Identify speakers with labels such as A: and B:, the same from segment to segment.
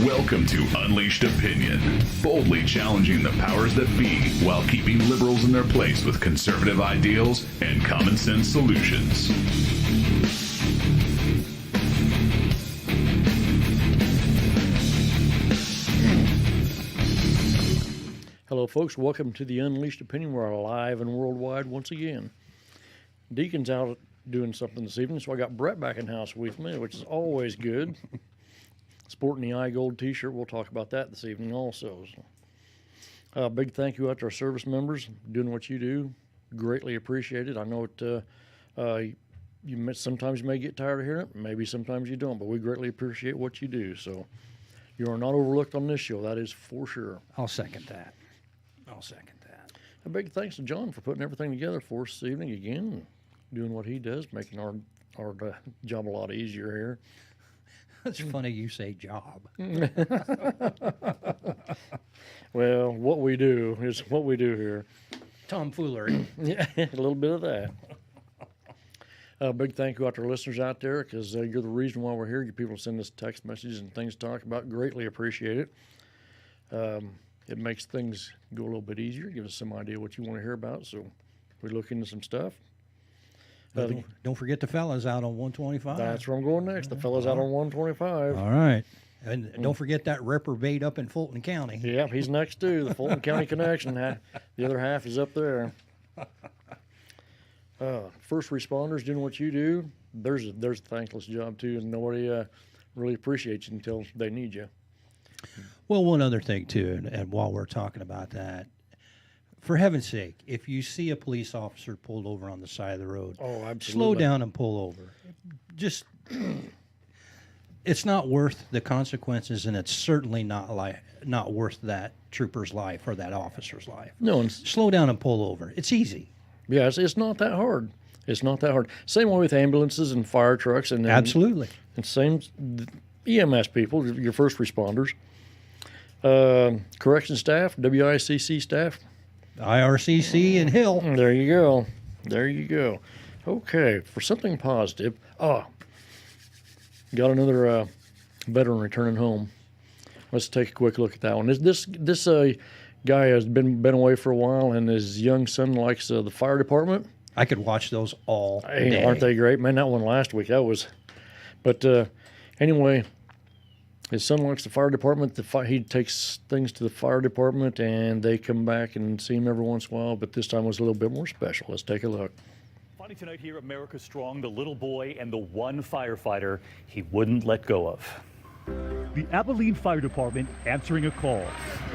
A: Welcome to Unleashed Opinion, boldly challenging the powers that be while keeping liberals in their place with conservative ideals and common sense solutions.
B: Hello, folks. Welcome to the Unleashed Opinion. We're live and worldwide once again. Deacon's out doing something this evening, so I got Brett back in the house with me, which is always good. Sporting the IGold t-shirt. We'll talk about that this evening also. So, big thank you out to our service members doing what you do. Greatly appreciated. I know it. Sometimes you may get tired of hearing it. Maybe sometimes you don't, but we greatly appreciate what you do. So you are not overlooked on this show. That is for sure.
C: I'll second that.
B: A big thanks to John for putting everything together for us this evening again, doing what he does, making our job a lot easier here.
C: It's funny you say job.
B: Well, what we do is what we do here.
C: Tomfoolery.
B: Yeah, a little bit of that. A big thank you out to our listeners out there, because you're the reason why we're here. You people send us text messages and things to talk about. Greatly appreciate it. It makes things go a little bit easier, give us some idea what you want to hear about. So we look into some stuff.
C: Don't forget the fellas out on 125.
B: That's where I'm going next. The fellas out on 125.
C: All right. And don't forget that reprobate up in Fulton County.
B: Yeah, he's next too. The Fulton County connection. The other half is up there. First responders doing what you do. There's a thankless job too, and nobody really appreciates you until they need you.
C: Well, one other thing too, and while we're talking about that, for heaven's sake, if you see a police officer pulled over on the side of the road, slow down and pull over. Just, it's not worth the consequences, and it's certainly not worth that trooper's life or that officer's life.
B: No,
C: slow down and pull over. It's easy.
B: Yeah, it's not that hard. It's not that hard. Same way with ambulances and fire trucks, and
C: absolutely,
B: and same EMS people, your first responders, correction staff, WICC staff.
C: IRCC and Hill.
B: There you go. There you go. Okay, for something positive. Got another veteran returning home. Let's take a quick look at that one. This guy has been away for a while, and his young son likes the fire department.
C: I could watch those all day.
B: Aren't they great? Man, that one last week, that was... But anyway... His son likes the fire department. He takes things to the fire department, and they come back and see him every once in a while, but this time was a little bit more special. Let's take a look.
D: Fighting tonight here, America Strong, the little boy and the one firefighter he wouldn't let go of. The Abilene Fire Department answering a call.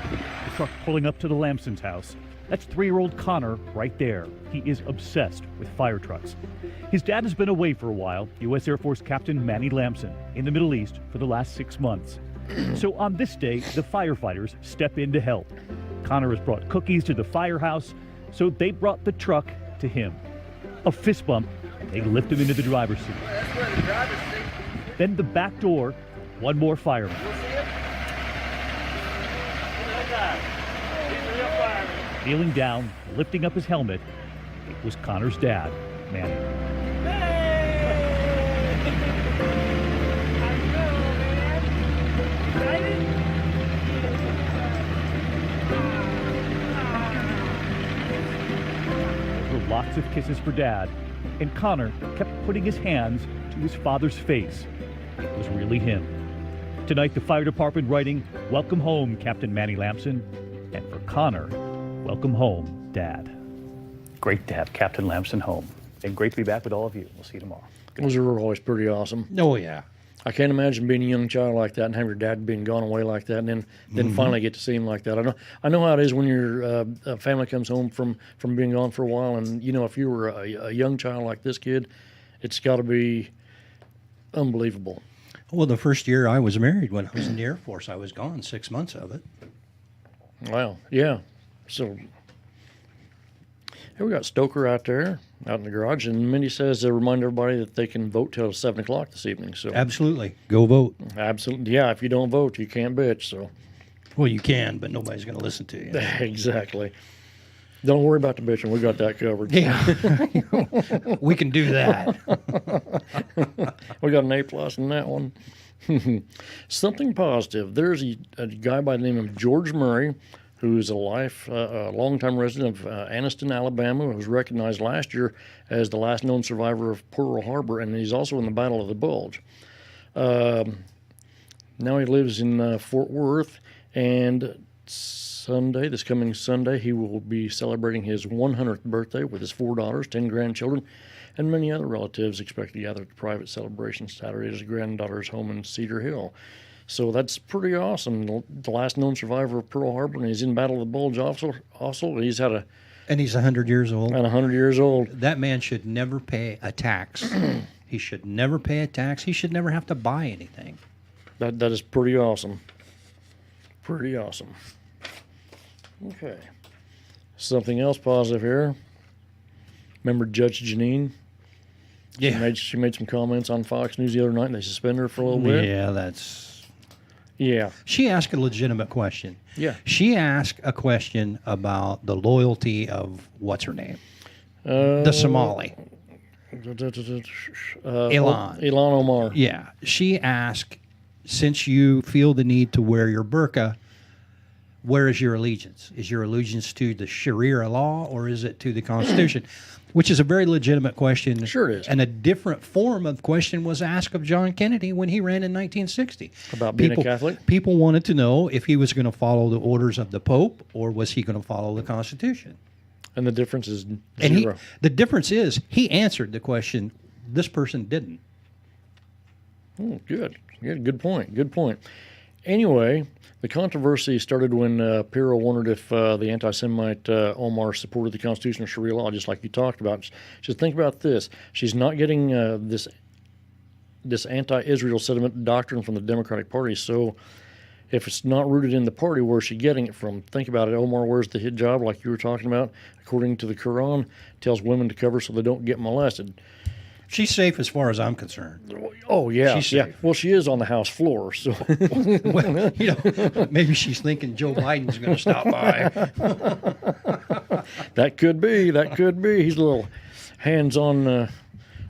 D: The truck pulling up to the Lamson's house. That's 3-year-old Connor right there. He is obsessed with fire trucks. His dad has been away for a while, U.S. Air Force Captain Manny Lamson, in the Middle East for the last 6 months. So on this day, the firefighters step in to help. Connor has brought cookies to the firehouse, so they brought the truck to him. A fist bump, and they lift him into the driver's seat.
E: That's where the driver's seat.
D: Then the back door, one more fireman. Kneeling down, lifting up his helmet, it was Connor's dad, Manny. There were lots of kisses for Dad, and Connor kept putting his hands to his father's face. It was really him. Tonight, the fire department writing, "Welcome home, Captain Manny Lamson," and for Connor, "Welcome home, Dad." Great to have Captain Lamson home, and great to be back with all of you. We'll see you tomorrow.
B: Those are always pretty awesome.
C: Oh, yeah.
B: I can't imagine being a young child like that and have your dad being gone away like that, and then finally get to see him like that. I know how it is when your family comes home from being gone for a while, and if you were a young child like this kid, it's got to be unbelievable.
C: Well, the first year I was married, when I was in the Air Force, I was gone 6 months of it.
B: Wow. Yeah. So here we got Stoker out there, out in the garage, and Mindy says to remind everybody that they can vote till 7 o'clock this evening. So
C: absolutely, go vote.
B: Absolutely, yeah. If you don't vote, you can't bitch. So,
C: well, you can, but nobody's going to listen to you.
B: Exactly. Don't worry about the bitching. We got that covered.
C: Yeah, we can do that.
B: We got an A+ in that one. Something positive. There's a guy by the name of George Murray, who is a longtime resident of Anniston, Alabama, who was recognized last year as the last known survivor of Pearl Harbor, and he's also in the Battle of the Bulge. Now he lives in Fort Worth, and this coming Sunday, he will be celebrating his 100th birthday with his 4 daughters, 10 grandchildren, and many other relatives expect to gather at the private celebration Saturday at his granddaughter's home in Cedar Hill. So that's pretty awesome. The last known survivor of Pearl Harbor, and he's in Battle of the Bulge also. He's had
C: and he's 100 years old.
B: And 100 years old.
C: That man should never pay a tax. He should never pay a tax. He should never have to buy anything.
B: That is pretty awesome. Pretty awesome. Okay. Something else positive here. Remember Judge Jeanine?
C: Yeah.
B: She made some comments on Fox News the other night, and they suspended her for a little bit.
C: Yeah,
B: Yeah.
C: She asked a legitimate question.
B: Yeah.
C: She asked a question about the loyalty of what's her name? The Somali. Ilhan
B: Omar.
C: Yeah. She asked, since you feel the need to wear your burqa, where is your allegiance? Is your allegiance to the Sharia law or is it to the Constitution? Which is a very legitimate question.
B: Sure it is.
C: And a different form of question was asked of John Kennedy when he ran in 1960.
B: About being a Catholic?
C: People wanted to know if he was going to follow the orders of the Pope or was he going to follow the Constitution.
B: And the difference is zero.
C: And the difference is he answered the question. This person didn't.
B: Oh, good. Good point. Anyway, the controversy started when Pirro wondered if the anti-Semite Omar supported the Constitution or Sharia law, just like you talked about. She said, think about this. She's not getting this anti-Israel sentiment doctrine from the Democratic Party, so if it's not rooted in the party, where's she getting it from? Think about it. Omar wears the hijab, like you were talking about. According to the Quran, tells women to cover so they don't get molested.
C: She's safe as far as I'm concerned.
B: Oh, yeah.
C: She's safe.
B: Yeah. Well, she is on the House floor, so.
C: Well, maybe she's thinking Joe Biden's going to stop by.
B: That could be. He's a little hands-on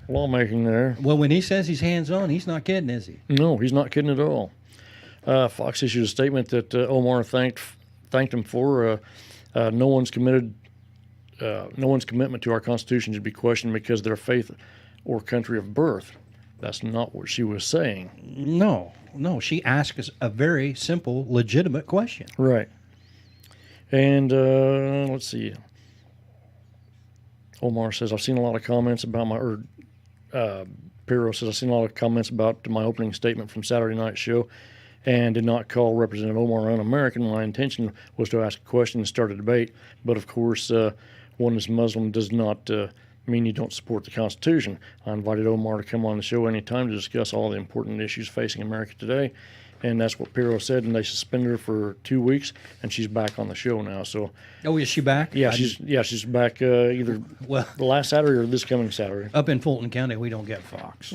B: lawmaking there.
C: Well, when he says he's hands-on, he's not kidding, is he?
B: No, he's not kidding at all. Fox issued a statement that Omar thanked him for. No one's commitment to our Constitution should be questioned because of their faith or country of birth. That's not what she was saying.
C: No. She asked us a very simple, legitimate question.
B: Right. And let's see. Omar says, I've seen a lot of comments about Pirro says, I've seen a lot of comments about my opening statement from Saturday night's show and did not call Representative Omar un-American. My intention was to ask a question and start a debate. But, of course, oneness Muslim does not mean you don't support the Constitution. I invited Omar to come on the show anytime to discuss all the important issues facing America today. And that's what Pirro said, and they suspended her for 2 weeks, and she's back on the show now. So,
C: oh, is she back?
B: Yeah, she's back either the last Saturday or this coming Saturday.
C: Up in Fulton County, we don't get Fox.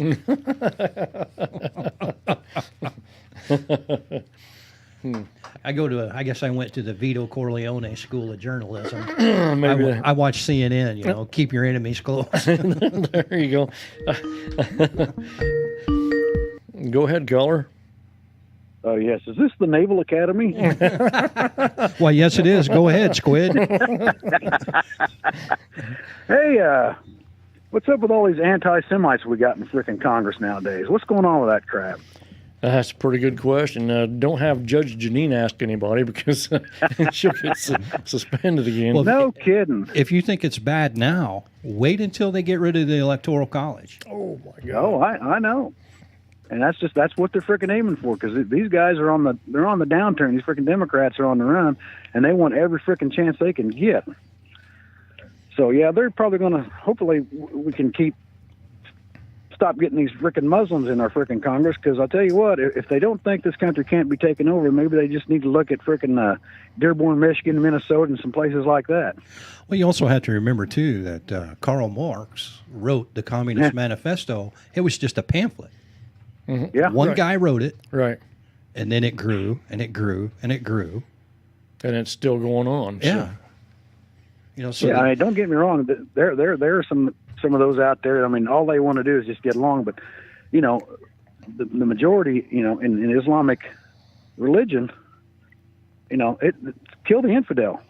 C: I guess I went to the Vito Corleone School of Journalism. I watch CNN, keep your enemies close.
B: There you go. Go ahead, caller.
E: Yes. Is this the Naval Academy?
C: Why, yes, it is. Go ahead, Squid.
E: Hey, what's up with all these anti-Semites we got in frickin' Congress nowadays? What's going on with that crap?
B: That's a pretty good question. Don't have Judge Jeanine ask anybody because she'll get suspended again.
E: Well, no kidding.
C: If you think it's bad now, wait until they get rid of the Electoral College.
B: Oh, my God.
E: Oh, I know. And that's what they're freaking aiming for, because these guys are on the downturn. These freaking Democrats are on the run, and they want every freaking chance they can get. So yeah, they're probably going to. Hopefully, we can stop getting these freaking Muslims in our freaking Congress. Because I'll tell you what, if they don't think this country can't be taken over, maybe they just need to look at freaking Dearborn, Michigan, Minnesota, and some places like that.
C: Well, you also have to remember too that Karl Marx wrote the Communist Manifesto. It was just a pamphlet.
B: Mm-hmm.
E: Yeah,
C: One guy wrote it,
B: right,
C: and then it grew and it grew and it grew,
B: and it's still going on.
C: Yeah,
B: so.
E: I mean, don't get me wrong. There are some of those out there. I mean, all they want to do is just get along. But the majority, in Islamic religion, it kill the infidel,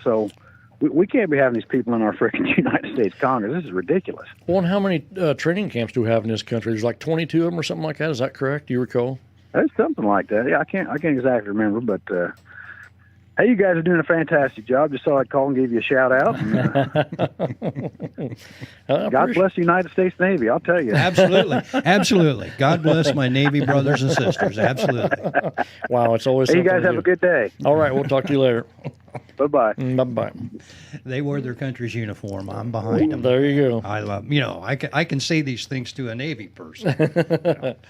E: So we can't be having these people in our freaking United States Congress. This is ridiculous.
B: Well, and how many training camps do we have in this country? There's like 22 of them or something like that. Is that correct? Do you recall?
E: It's something like that. Yeah, I can't exactly remember, but hey, you guys are doing a fantastic job. Just thought I'd call and give you a shout out. God bless the United States Navy. I'll tell you.
C: Absolutely. God bless my Navy brothers and sisters. Absolutely.
B: Wow, it's always.
E: Hey, you guys have a good day.
B: All right, we'll talk to you later.
E: Bye-bye.
B: Bye-bye.
C: They wear their country's uniform. I'm behind them.
B: There you go.
C: I love, I can say these things to a Navy person,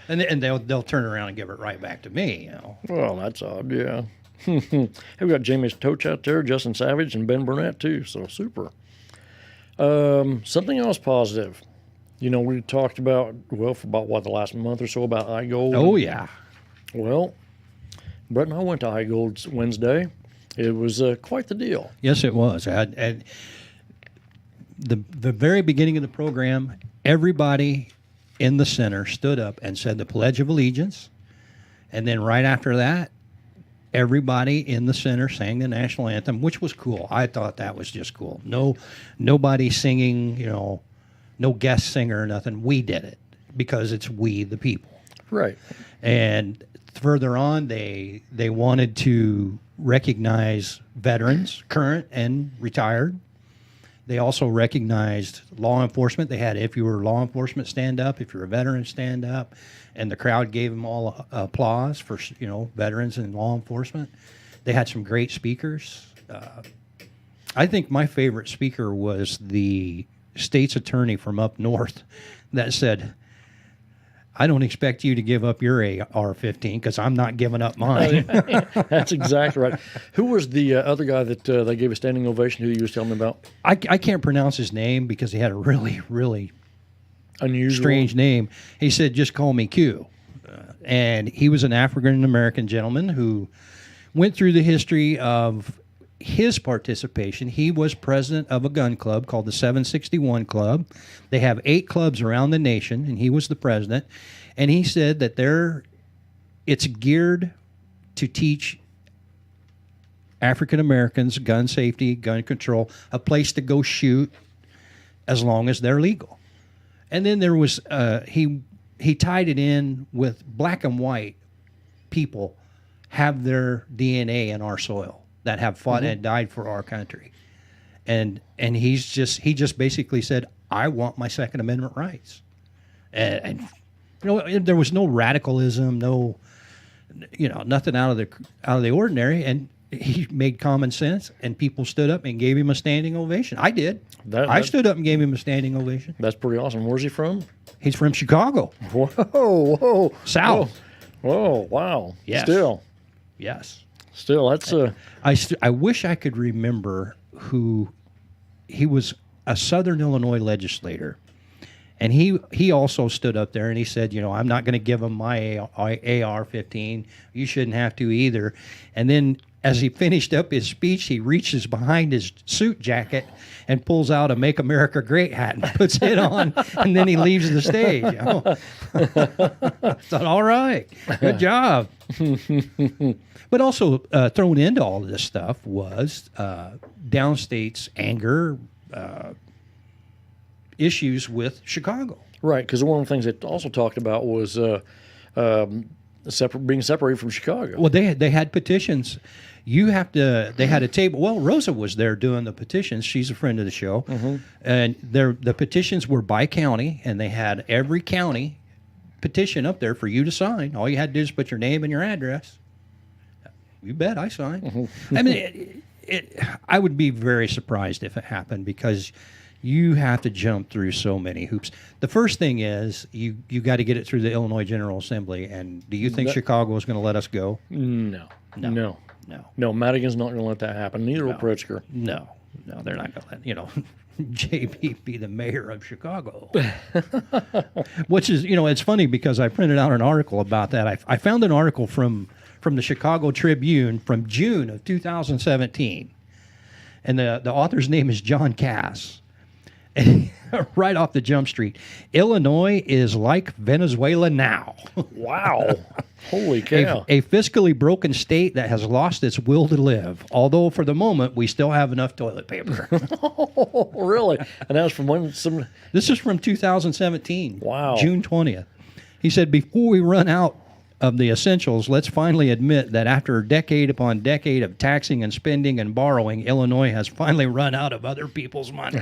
C: and they'll turn around and give it right back to me.
B: Well, that's odd. Yeah. Hey, we got Jamie's Toach out there, Justin Savage, and Ben Burnett too. So super. Something else positive. We talked about for about the last month or so about IGold.
C: Oh yeah.
B: Well, Brett and I went to IGold Wednesday. It was quite the deal.
C: Yes, it was. At the very beginning of the program, everybody in the center stood up and said the Pledge of Allegiance, and then right after that, everybody in the center sang the national anthem, which was cool. I thought that was just cool. Nobody singing, no guest singer or nothing. We did it because it's we the people.
B: Right.
C: And further on, they wanted to recognize veterans, current and retired. They also recognized law enforcement. They had, if you were law enforcement, stand up. If you're a veteran, stand up. And the crowd gave them all applause for, veterans and law enforcement. They had some great speakers. I think my favorite speaker was the state's attorney from up north that said, I don't expect you to give up your AR-15 because I'm not giving up mine.
B: That's exactly right. Who was the other guy that they gave a standing ovation who you was telling me about?
C: I can't pronounce his name because he had a really, really
B: unusual,
C: strange name. He said, just call me Q. And he was an African-American gentleman who went through the history of his participation. He was president of a gun club called the 761 Club. They have 8 clubs around the nation, and he was the president. And he said that it's geared to teach African Americans gun safety, gun control, a place to go shoot as long as they're legal. And then there was he tied it in with black and white people have their DNA in our soil that have fought and died for our country. And he just basically said, I want my Second Amendment rights. And there was no radicalism, nothing out of the ordinary, and he made common sense, and people stood up and gave him a standing ovation. I did. I stood up and gave him a standing ovation.
B: That's pretty awesome. Where's he from?
C: He's from Chicago.
B: Whoa.
C: South.
B: Whoa, wow.
C: Yes.
B: Still.
C: Yes.
B: Still, that's
C: I wish I could remember who he was. A Southern Illinois legislator, and he also stood up there and he said, I'm not going to give him my AR-15. You shouldn't have to either. And then as he finished up his speech, he reaches behind his suit jacket and pulls out a "Make America Great" hat and puts it on, and then he leaves the stage. I thought, all right, good job. But also thrown into all of this stuff was downstate's anger, issues with Chicago.
B: Right, because one of the things they also talked about was being separated from Chicago.
C: Well, they had petitions. They had a table. Well, Rosa was there doing the petitions. She's a friend of the show. And the petitions were by county, and they had every county petition up there for you to sign. All you had to do is put your name and your address. You bet I signed. I mean, I would be very surprised if it happened because you have to jump through so many hoops. The first thing is you got to get it through the Illinois General Assembly. And do you think Chicago is going to let us go?
B: No. Madigan's not going to let that happen. Neither will Pritzker.
C: No, they're not going to let JB be the mayor of Chicago. Which is, it's funny because I printed out an article about that. I found an article from the Chicago Tribune from June of 2017. And the author's name is John Cass. right off the jump street. Illinois is like Venezuela now.
B: Wow. Holy cow.
C: A fiscally broken state that has lost its will to live. Although for the moment, we still have enough toilet paper.
B: Oh, really? And that was from when?
C: This is from 2017.
B: Wow.
C: June 20th. He said, before we run out of the essentials, let's finally admit that after decade upon decade of taxing and spending and borrowing, Illinois has finally run out of other people's money.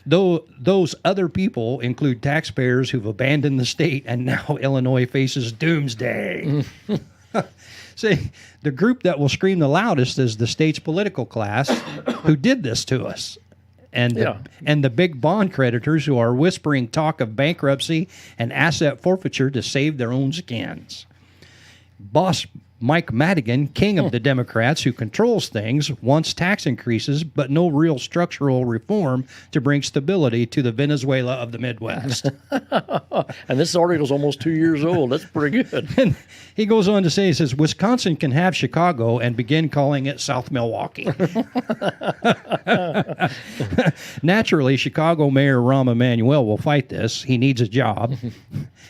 C: Though those other people include taxpayers who've abandoned the state, and now Illinois faces doomsday. See, the group that will scream the loudest is the state's political class who did this to us. And the big bond creditors who are whispering talk of bankruptcy and asset forfeiture to save their own skins. Boss Mike Madigan, king of the Democrats who controls things, wants tax increases but no real structural reform to bring stability to the Venezuela of the Midwest.
B: And this article's almost 2 years old. That's pretty good.
C: And he goes on to say, he says, Wisconsin can have Chicago and begin calling it South Milwaukee. Naturally, Chicago Mayor Rahm Emanuel will fight this. He needs a job.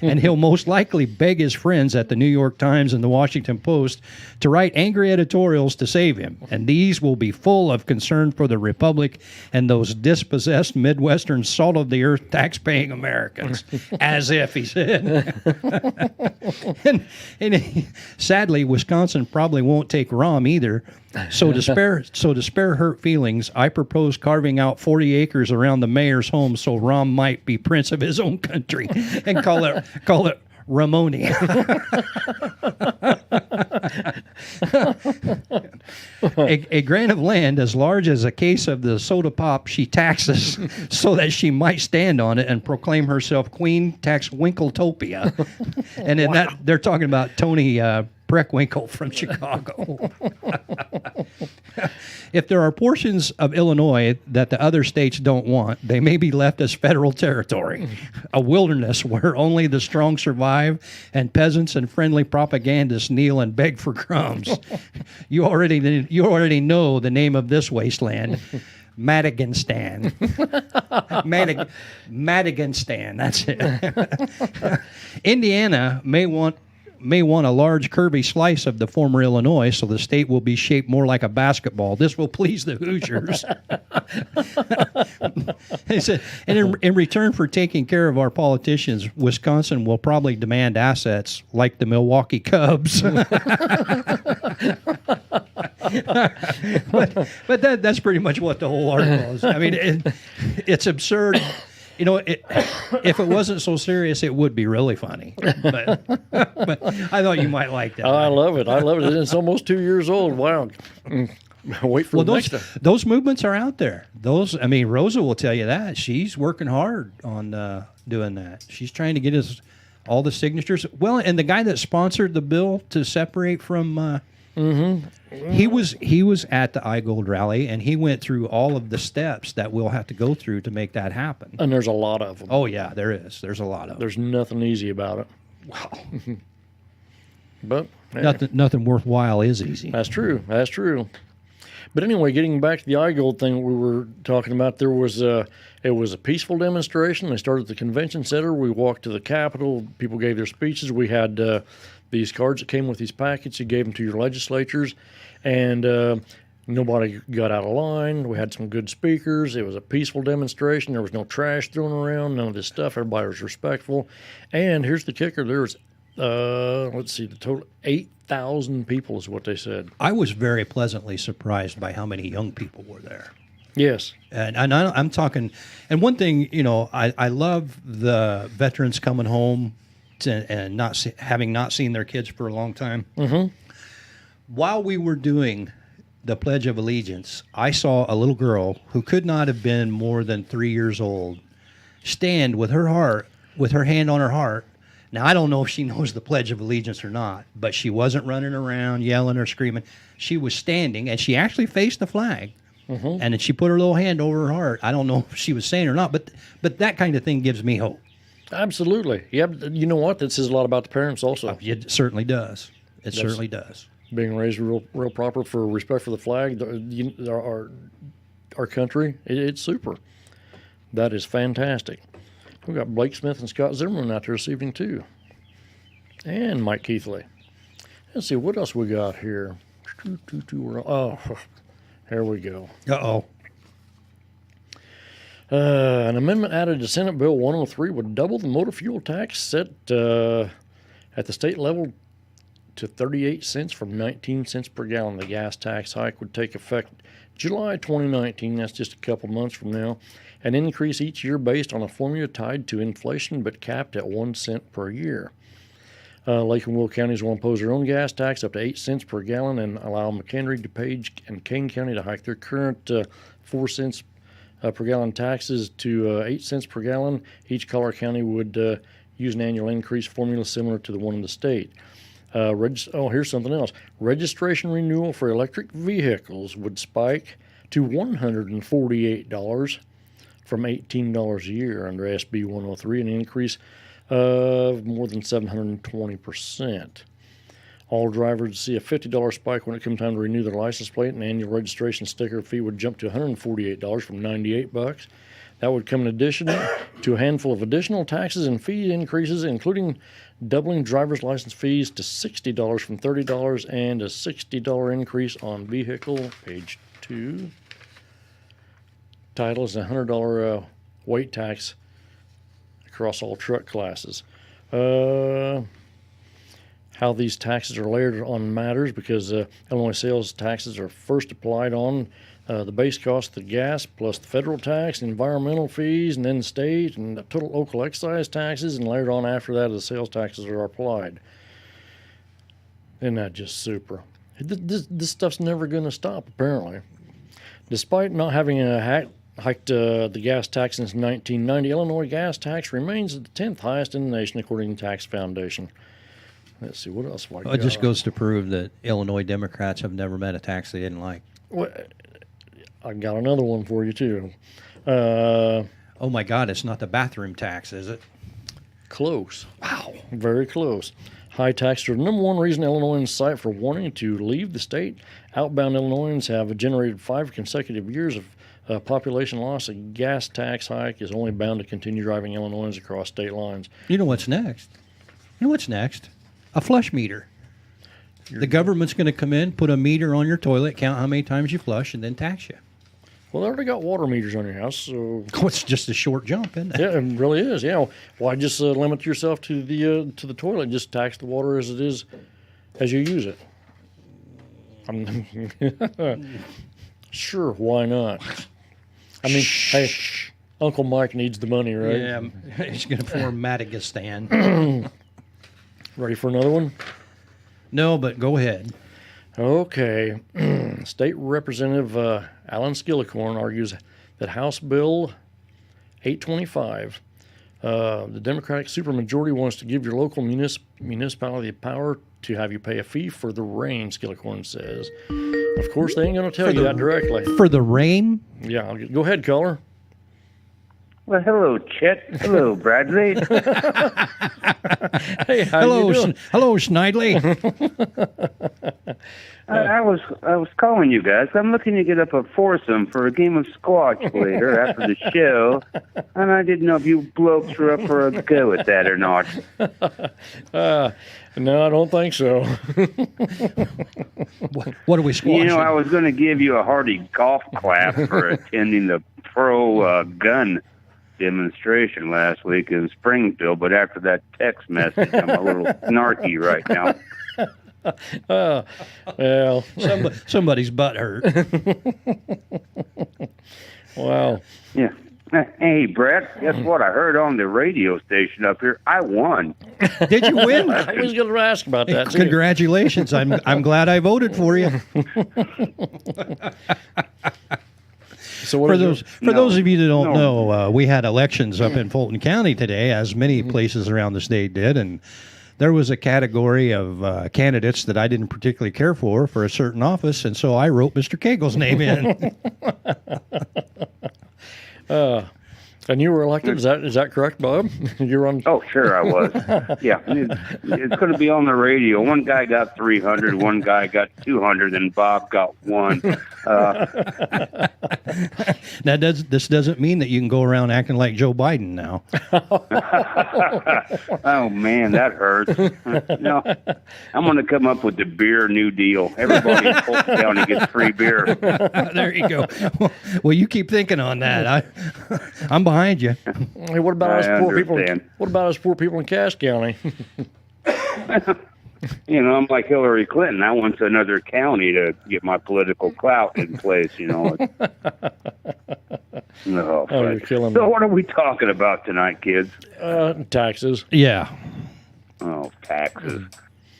C: And he'll most likely beg his friends at the New York Times and the Washington Post to write angry editorials to save him. And these will be full of concern for the Republic and those dispossessed Midwestern salt-of-the-earth tax-paying Americans. As if, he said. and sadly, Wisconsin probably won't take Rahm either. So to spare hurt feelings, I propose carving out 40 acres around the mayor's home so Rahm might be prince of his own country and call it Ramoni. a grant of land as large as a case of the soda pop she taxes so that she might stand on it and proclaim herself Queen Taxwinkeltopia. And in that, they're talking about Tony Preckwinkle from Chicago. If there are portions of Illinois that the other states don't want, they may be left as federal territory, a wilderness where only the strong survive and peasants and friendly propagandists kneel and beg for crumbs. You already know the name of this wasteland. Madiganistan. Madiganistan, that's it. Indiana may want a large curvy slice of the former Illinois, so the state will be shaped more like a basketball. This will please the Hoosiers. He said, and in return for taking care of our politicians, Wisconsin will probably demand assets like the Milwaukee Cubs. but that's pretty much what the whole article is. I mean, it's absurd. You know, if it wasn't so serious, it would be really funny. But I thought you might like that.
B: I love it. It's almost 2 years old. Wow. Wait for the next time.
C: Those movements are out there. Rosa will tell you that. She's working hard on doing that. She's trying to get us all the signatures. Well, and the guy that sponsored the bill to separate from... He was at the IGold rally, and he went through all of the steps that we'll have to go through to make that happen.
B: And there's a lot of them.
C: Oh, yeah, there is. There's a lot of them.
B: There's nothing easy about it.
C: Wow.
B: But hey.
C: Nothing worthwhile is easy.
B: That's true. But anyway, getting back to the IGold thing we were talking about, it was a peaceful demonstration. They started at the convention center. We walked to the Capitol. People gave their speeches. We had these cards that came with these packets. You gave them to your legislatures, and nobody got out of line. We had some good speakers. It was a peaceful demonstration. There was no trash thrown around, none of this stuff. Everybody was respectful. And here's the kicker. There was, the total 8,000 people is what they said.
C: I was very pleasantly surprised by how many young people were there.
B: Yes.
C: And I'm talking, and one thing, I love the veterans coming home and having not seen their kids for a long time.
B: Mm-hmm.
C: While we were doing the Pledge of Allegiance, I saw a little girl who could not have been more than 3 years old stand with her hand on her heart. Now, I don't know if she knows the Pledge of Allegiance or not, but she wasn't running around yelling or screaming. She was standing, and she actually faced the flag. Mm-hmm. And then she put her little hand over her heart. I don't know if she was saying it or not, but that kind of thing gives me hope. Absolutely. Yeah, you know what? That says a lot about the parents also. It certainly does. Certainly does.
B: Being raised real proper for respect for the flag. our country, it's super. That is fantastic. We've got Blake Smith and Scott Zimmerman out there this evening, too. And Mike Keithley. Let's see, what else we got here? Oh, here we go.
C: Uh-oh.
B: An amendment added to Senate Bill 103 would double the motor fuel tax set at the state level to 38 cents from 19 cents per gallon. The gas tax hike would take effect July 2019. That's just a couple months from now. An increase each year based on a formula tied to inflation but capped at 1 cent per year. Lake and Will counties will impose their own gas tax up to 8 cents per gallon and allow McHenry, DuPage, and Kane County to hike their current 4 cents per gallon taxes to 8 cents per gallon. Each Collier County would use an annual increase formula similar to the one in the state. Here's something else. Registration renewal for electric vehicles would spike to $148 from $18 a year under SB 103, an increase of more than 720%. All drivers see a $50 spike when it comes time to renew their license plate, and annual registration sticker fee would jump to $148 from $98. That would come in addition to a handful of additional taxes and fee increases, including doubling driver's license fees to $60 from $30 and a $60 increase on vehicle. Page 2. Title is a $100 weight tax across all truck classes. How these taxes are layered on matters because Illinois sales taxes are first applied on the base cost of the gas plus the federal tax, environmental fees, and then state and the total local excise taxes, and layered on after that the sales taxes are applied. Isn't that just super? This stuff's never going to stop, apparently. Despite not having hiked the gas tax since 1990, Illinois gas tax remains the 10th highest in the nation, according to Tax Foundation. Let's see, what else have I got?
C: It just goes to prove that Illinois Democrats have never met a tax they didn't like.
B: Well, I got another one for you, too.
C: Oh, my God, it's not the bathroom tax, is it?
B: Close. Wow. Very close. High taxes are the number one reason Illinoisans cite for wanting to leave the state. Outbound Illinoisans have generated 5 consecutive years of population loss. A gas tax hike is only bound to continue driving Illinoisans across state lines.
C: You know what's next? A flush meter. The government's going to come in, put a meter on your toilet, count how many times you flush, and then tax you.
B: Well, they already got water meters on your house, so...
C: Oh, it's just a short jump, isn't it?
B: Yeah, it really is, yeah. Why just limit yourself to the toilet? Just tax the water as it is, as you use it. Sure, why not? I mean, hey, Uncle Mike needs the money, right?
C: Yeah, he's going to form Madagascan.
B: Ready for another one?
C: No, but go ahead.
B: Okay. State Representative Alan Skillicorn argues that House Bill 825, the Democratic supermajority wants to give your local municipality the power to have you pay a fee for the rain, Skillicorn says. Of course, they ain't going to tell you that directly.
C: For the rain?
B: Yeah. Go ahead, caller.
F: Well, hello, Chet. Hello, Bradley.
B: Hey, how you doing?
C: Hello, Snidely.
F: I was calling you guys. I'm looking to get up a foursome for a game of squash later after the show, and I didn't know if you blokes were up for a go at that or not.
B: No, I don't think so.
C: What are we squashing?
F: You know, I was going to give you a hearty golf clap for attending the pro gun demonstration last week in Springfield, but after that text message, I'm a little snarky right now.
B: Well,
C: somebody's butt hurt.
B: Wow.
F: Yeah. Hey, Brett, guess what? I heard on the radio station up here, I won.
C: Did you win?
B: I was going to ask about that, too.
C: Congratulations. I'm glad I voted for you.
B: So
C: for those of you that don't know, we had elections up in Fulton County today, as many places around the state did, and there was a category of candidates that I didn't particularly care for a certain office, and so I wrote Mr. Cagle's name in.
B: And you were elected. Is that correct, Bob? You're on.
F: Oh, sure, I was. Yeah, it's going to be on the radio. One guy got 300, one guy got 200, and Bob got 1.
C: This doesn't mean that you can go around acting like Joe Biden now.
F: Oh man, that hurts. No, I'm going to come up with the beer New Deal. Everybody in Polk County gets free beer.
C: There you go. Well, you keep thinking on that. I'm behind you.
B: Hey, what about us poor people?
F: Understand.
B: What about us poor people in Cass County?
F: You know, I'm like Hillary Clinton. I went to another county to get my political clout in place. You know. No.
B: Oh, you're killing
F: So
B: me.
F: what are we talking about tonight, kids?
B: Taxes.
C: Yeah.
F: Oh, taxes.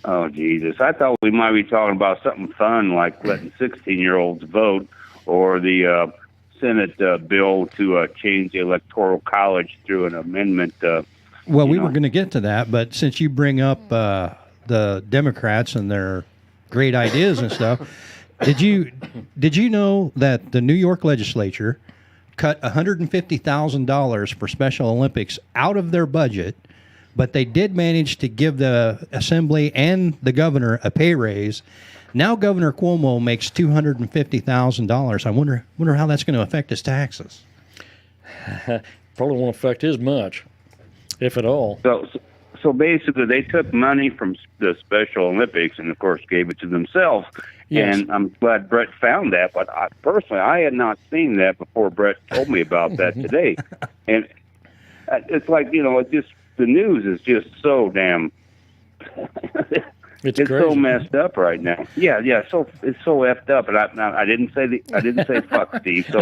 F: Oh, Jesus. I thought we might be talking about something fun like letting 16-year-olds vote or the Senate bill to change the Electoral College through an amendment.
C: Well, we were going to get to that, but since you bring up the Democrats and their great ideas and stuff, did you know that the New York legislature cut $150,000 for Special Olympics out of their budget, but they did manage to give the assembly and the governor a pay raise? Now Governor Cuomo makes $250,000. I wonder how that's going to affect his taxes.
B: Probably won't affect his much, if at all.
F: So basically, they took money from the Special Olympics and, of course, gave it to themselves.
B: Yes.
F: And I'm glad Brett found that. But personally, I had not seen that before Brett told me about that today. And it's like, you know, the news is just so damn.
B: It's
F: It's
B: crazy.
F: so messed up right now. Yeah. So it's so effed up, and I didn't say fuck, Steve. So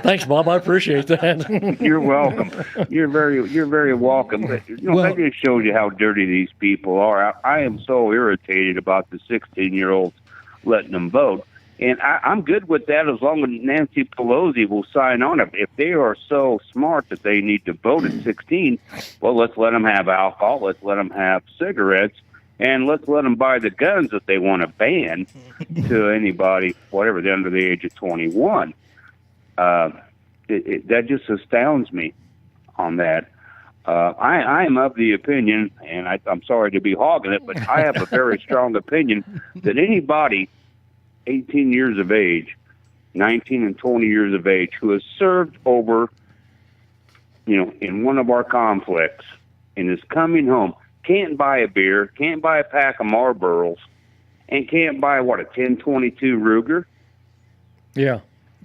B: Thanks, Bob. I appreciate that.
F: you're welcome. You're very welcome. But, you know, that just shows you how dirty these people are. I am so irritated about the 16-year-olds letting them vote, and I'm good with that as long as Nancy Pelosi will sign on it. If they are so smart that they need to vote at 16, well, let's let them have alcohol. Let's let them have cigarettes. And let's let them buy the guns that they want to ban to anybody, whatever, they're under the age of 21. That just astounds me on that. I am of the opinion, and I'm sorry to be hogging it, but I have a very strong opinion that anybody 18 years of age, 19 and 20 years of age, who has served over, you know, in one of our conflicts and is coming home, can't buy a beer, can't buy a pack of Marlboros, and can't buy, a 1022 Ruger?
B: Yeah.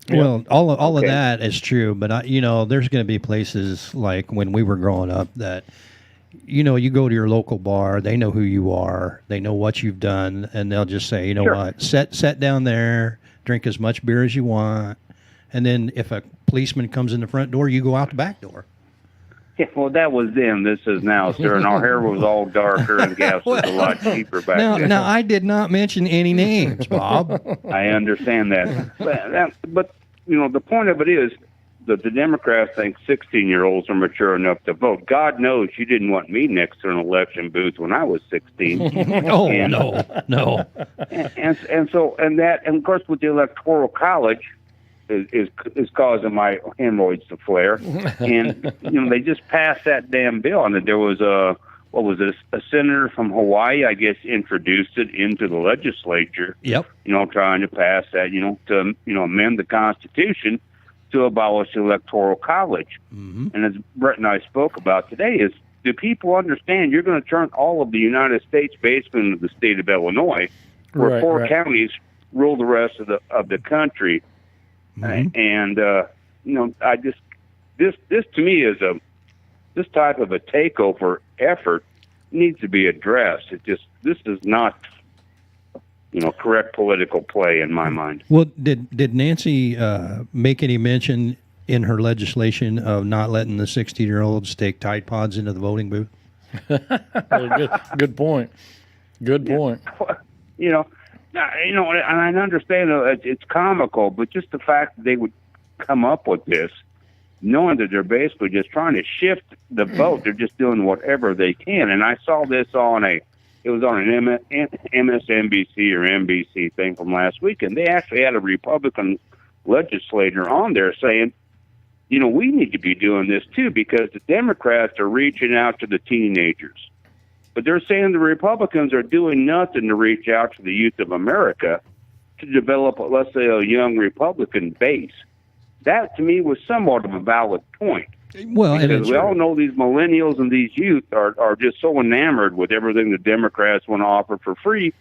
C: Well, all of that is true, but there's going to be places like when we were growing up that, you know, you go to your local bar, they know who you are, they know what you've done, and they'll just say, you know what, sit down there, drink as much beer as you want, and then if a policeman comes in the front door, you go out the back door.
F: Yeah, well, that was then. This is now, sir, and our hair was all darker and gas was a lot cheaper back then.
C: Now, I did not mention any names, Bob.
F: I understand that. But, you know, the point of it is that the Democrats think 16-year-olds are mature enough to vote. God knows you didn't want me next to an election booth when I was 16.
C: Oh,
F: and,
C: no.
F: And of course, with the Electoral College, is causing my hemorrhoids to flare, and you know they just passed that damn bill, and there was a senator from Hawaii, I guess, introduced it into the legislature.
C: Yep.
F: You know, trying to pass that, to amend the Constitution to abolish the Electoral College. Mm-hmm. And as Brett and I spoke about today, is do people understand you're going to turn all of the United States basically into the state of Illinois, where four counties rule the rest of the country. Mm-hmm. And I just this to me is this type of a takeover effort needs to be addressed. This is not correct political play in my mind.
C: Well, did Nancy make any mention in her legislation of not letting the 16-year-olds take Tide Pods into the voting booth?
B: Good point. Good point.
F: And I understand it's comical, but just the fact that they would come up with this, knowing that they're basically just trying to shift the vote, they're just doing whatever they can. And I saw this on an MSNBC or NBC thing from last week, and they actually had a Republican legislator on there saying, we need to be doing this too, because the Democrats are reaching out to the teenagers. But they're saying the Republicans are doing nothing to reach out to the youth of America to develop, let's say, a young Republican base. That, to me, was somewhat of a valid point.
C: Well,
F: because we all know these millennials and these youth are just so enamored with everything the Democrats want to offer for free.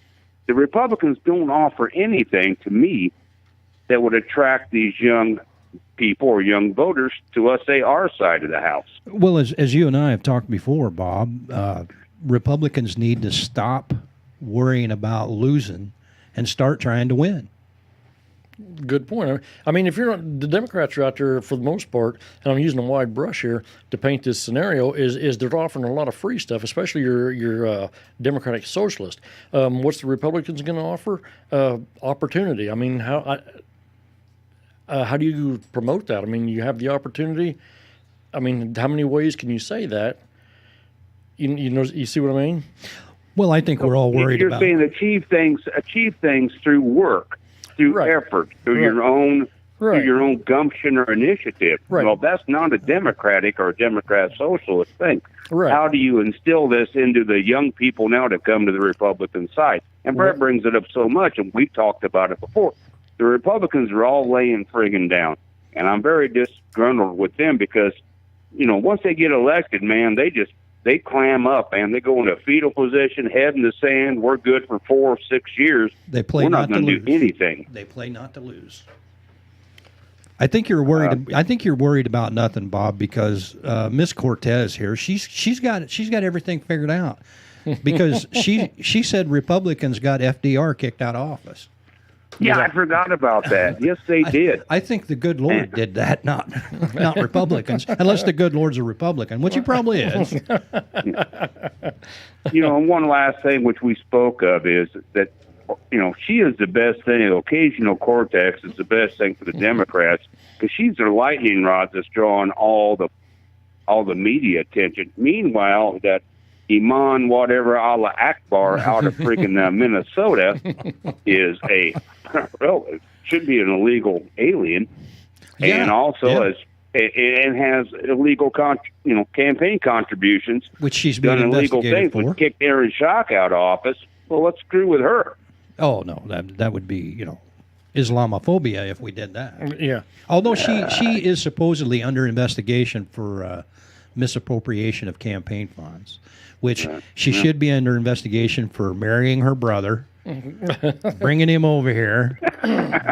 F: The Republicans don't offer anything, to me, that would attract these young people or young voters to, let's say, our side of the house.
C: Well, as you and I have talked before, Bob, Republicans need to stop worrying about losing and start trying to win.
B: Good point. I mean, if you're not, the Democrats are out there for the most part, and I'm using a wide brush here to paint this scenario, is they're offering a lot of free stuff, especially your Democratic Socialist. What's the Republicans going to offer? Opportunity. I mean, how do you promote that? I mean, you have the opportunity. I mean, how many ways can you say that? You see what I mean?
C: Well, I think we're all worried about.
F: You're saying achieve things through work, through effort, through your own gumption or initiative.
B: Right.
F: Well, that's not a Democratic or a Democrat socialist thing.
B: Right.
F: How do you instill this into the young people now to come to the Republican side? And Brett brings it up so much, and we've talked about it before. The Republicans are all laying friggin' down, and I'm very disgruntled with them because, once they get elected, man, they clam up and they go into a fetal position, head in the sand. We're good for 4 or 6 years.
C: They play
F: We're
C: not
F: not going to do anything.
C: They play not to lose. I think you're worried. I think you're worried about nothing, Bob, because Miss Cortez here, she's got everything figured out, because she said Republicans got FDR kicked out of office.
F: Yeah, I forgot about that. Yes, they did.
C: I think the good Lord did that, not Republicans, unless the good Lord's a Republican, which he probably is.
F: And one last thing which we spoke of is that, she is the best thing. Occasional Cortex is the best thing for the Democrats because she's their lightning rod that's drawing all the media attention. Meanwhile, that Iman whatever Allah Akbar out of freaking Minnesota is it should be an illegal alien, and also has illegal campaign contributions,
C: which she's
F: done
C: been
F: illegal
C: investigated
F: things,
C: for.
F: which kicked Aaron Schock out of office. Well, let's screw with her.
C: Oh no, that would be Islamophobia if we did that.
B: Yeah.
C: Although she is supposedly under investigation for misappropriation of campaign funds, which she should be under investigation for marrying her brother, bringing him over here,